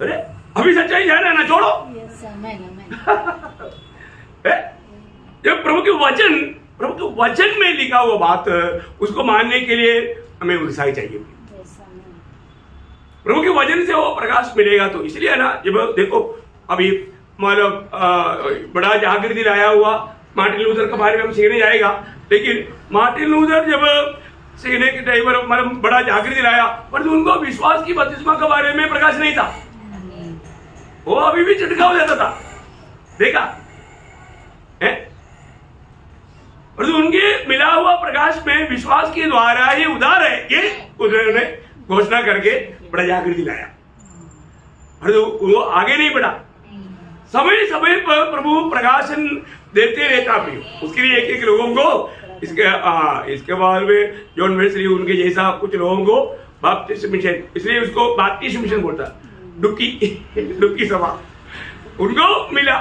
अरे अभी सच्चाई जाना है ना, छोड़ो। जब प्रभु के वचन में लिखा हुआ बात उसको मानने के लिए हमें उत्साह चाहिए। प्रभु के वचन से वो प्रकाश मिलेगा। तो इसलिए ना, जब देखो अभी मतलब बड़ा जागृति लाया हुआ मार्टिन लूथर के बारे में हम सीखने जाएगा, लेकिन मार्टिन लूथर जब सीखने के टाइम पर मतलब बड़ा जागृति लाया, पर उनको विश्वास की बपतिस्मा के बारे में प्रकाश नहीं था, वो अभी भी झटका हो जाता था। देखा है? और उनके मिला हुआ प्रकाश में विश्वास के द्वारा ही उद्धार है, ये उन्होंने घोषणा करके बड़ा जागृति लाया। और वो आगे नहीं बढ़ा, समय समय पर प्रभु प्रकाशन देते रहता भी, उसके लिए एक लोगों को इसके बाद में जॉन वेस्ली उनके जैसा कुछ लोगों को बाप्टिस्ट मिशन, इसलिए उसको बाप्टिस्ट मिशन बोलता, डुक्की सभा उनको मिला।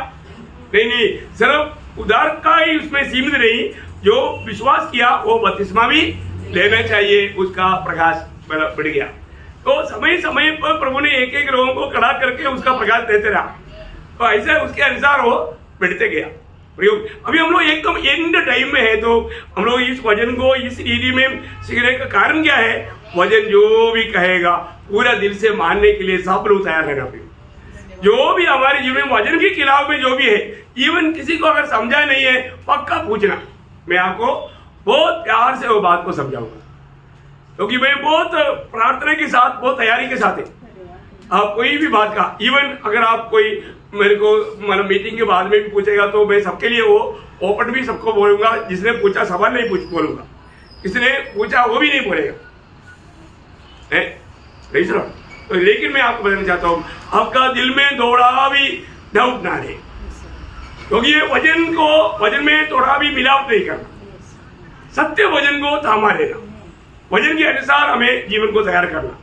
नहीं, सिर्फ उद्धार का ही उसमें सीमित नहीं, जो विश्वास किया वो बपतिस्मा भी लेना चाहिए, उसका प्रकाश बढ़ गया। तो समय समय पर प्रभु ने एक लोगों को खड़ा करके उसका प्रकाश देते रहा, तो ऐसे उसके अनुसार वो बढ़ते गया। अभी हम लोग एकदम एंड टाइम में है, तो हम लोग इस वचन को इस रीति में सीखने का कारण क्या है? वचन जो भी कहेगा पूरा दिल से मानने के लिए सब लोग तैयार रहना प्रियो। जो भी हमारे जीवन में वचन के खिलाफ में जो भी है, इवन किसी को अगर समझा नहीं है पक्का पूछना, मैं आपको बहुत प्यार से वो बात को समझाऊंगा, क्योंकि मैं बहुत प्रार्थना के साथ, बहुत तैयारी के साथ है। आप कोई भी बात का, इवन अगर आप कोई मेरे को मतलब मीटिंग के बाद में भी पूछेगा तो मैं सबके लिए वो ओपन भी सबको बोलूंगा। जिसने पूछा सवाल नहीं बोलूंगा, किसने पूछा वो भी नहीं बोलेगा, नहीं सुनो। तो लेकिन मैं आपको बताना चाहता हूँ, आपका दिल में थोड़ा भी डाउट ना रहे, क्योंकि ये वचन में थोड़ा भी मिलावट नहीं करना, सत्य वचन को थामा लेना, वचन के अनुसार हमें जीवन को तैयार करना।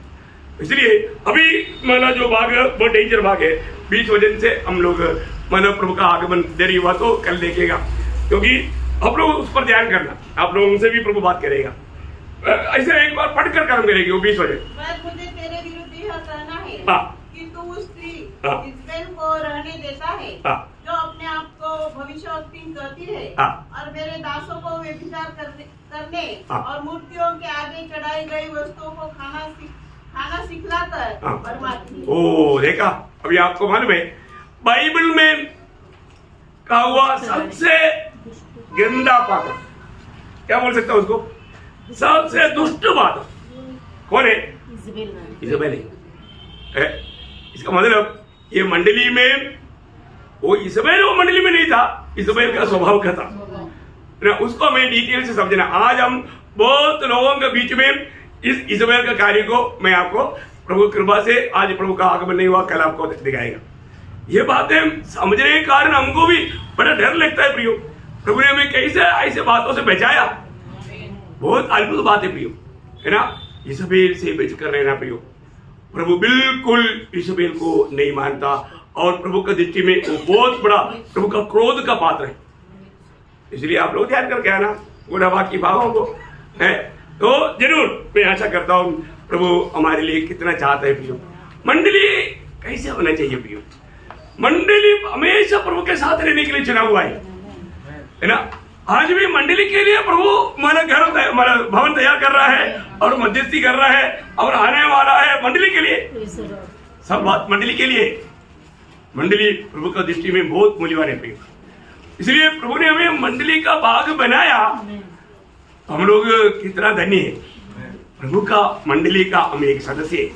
इसलिए अभी मतलब जो भाग बहुत डेंजर भाग है, बीच वचन से हम लोग मतलब प्रभु का आगमन देरी हुआ तो कल देखेगा, क्योंकि आप लोग उस पर ध्यान करना, आप लोगों से भी प्रभु बात करेगा। ऐसे एक बार पढ़कर कर्म करेगी वो 20 वचन। मुझे तेरे विरुद्ध यह कहना है कि तू उस स्त्री इस्राएल को रहने देता है जो अपने आप को भविष्यवक्ता कहती है और मेरे दासों को व्यभिचार करने और मूर्तियों के आगे चढ़ाई गई वस्तुओं को खाना सिखलाकर बर्बादी। ओ देखा, अभी आपको मालूम है बाइबल में कहा हुआ सबसे गंदा पात्र, क्या बोल सकता हूं उसको, सबसे दुष्ट बात कौन है? इज़ाबेल है। इसका मतलब ये मंडली में वो इज़ाबेल वो मंडली में नहीं था, इज़ाबेल का स्वभाव का था ना, उसको हमें डिटेल से समझना। आज हम बहुत लोगों के बीच में इस इज़ाबेल का कार्य को मैं आपको प्रभु कृपा से, आज प्रभु का आगमन नहीं हुआ, कल आपको दिखाएगा। ये बातें समझने के कारण हमको भी बड़ा डर लगता है प्रियो, प्रभु ने हमें कैसे ऐसे बातों से बचाया, बहुत अद्भुत बात है प्रियो, है ना। इज़ाबेल से बचकर रहना प्रियो। प्रभु बिल्कुल इज़ाबेल को नहीं मानता और प्रभु की दृष्टि में वो बहुत बड़ा प्रभु का क्रोध का पात्र है। इसलिए आप लोग ध्यान करके आना गुना बाकी भावों को है, तो जरूर मैं आशा करता हूँ प्रभु हमारे लिए कितना चाहता है प्रियो। मंडली कैसे होना चाहिए प्रियो? मंडली हमेशा प्रभु के साथ रहने के लिए चुना हुआ है ना। आज भी मंडली के लिए प्रभु हमारा घर हमारा भवन तैयार कर रहा है और मध्यस्थी कर रहा है और आने वाला है मंडली के लिए, सब बात मंडली के लिए। मंडली प्रभु का दृष्टि में बहुत मूल्यवान है, इसलिए प्रभु ने हमें मंडली का भाग बनाया। हम लोग कितना धन्य है, प्रभु का मंडली का हम एक सदस्य है।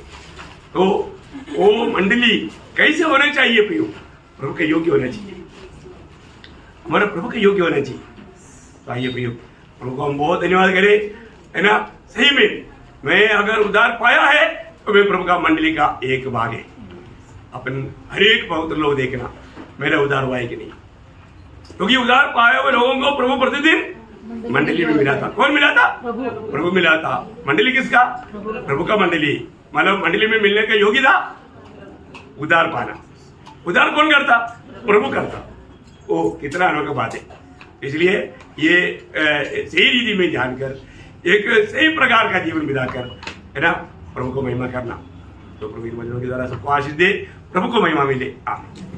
तो वो मंडली कैसे होना चाहिए प्रियो? प्रभु के योग्य होना चाहिए, हमारा प्रभु के योग्य होना चाहिए। तो आइए प्रियो, प्रभु को हम बहुत धन्यवाद करें, है ना। सही में मैं अगर उद्धार पाया है तो मैं प्रभु का मंडली का एक भाग है। अपन हर एक पवित्र लोग देखना मेरा उद्धार हुआ है कि नहीं, क्योंकि उद्धार पाए हुए लोगों को प्रभु प्रतिदिन मंडली में मिला था। कौन मिला था? प्रभु मिला था। मंडली किसका? प्रभु का मंडली। मतलब मंडली में मिलने का योग्य था उद्धार पाना। उद्धार कौन करता? प्रभु करता। ओ कितना अनोखा बात है। इसलिए ये सही रीति में जानकर एक सही प्रकार का जीवन बिताकर, है ना, प्रभु को महिमा करना। तो प्रभु के वचनों के द्वारा सबको आशीष दे, प्रभु को महिमा मिले। आमीन।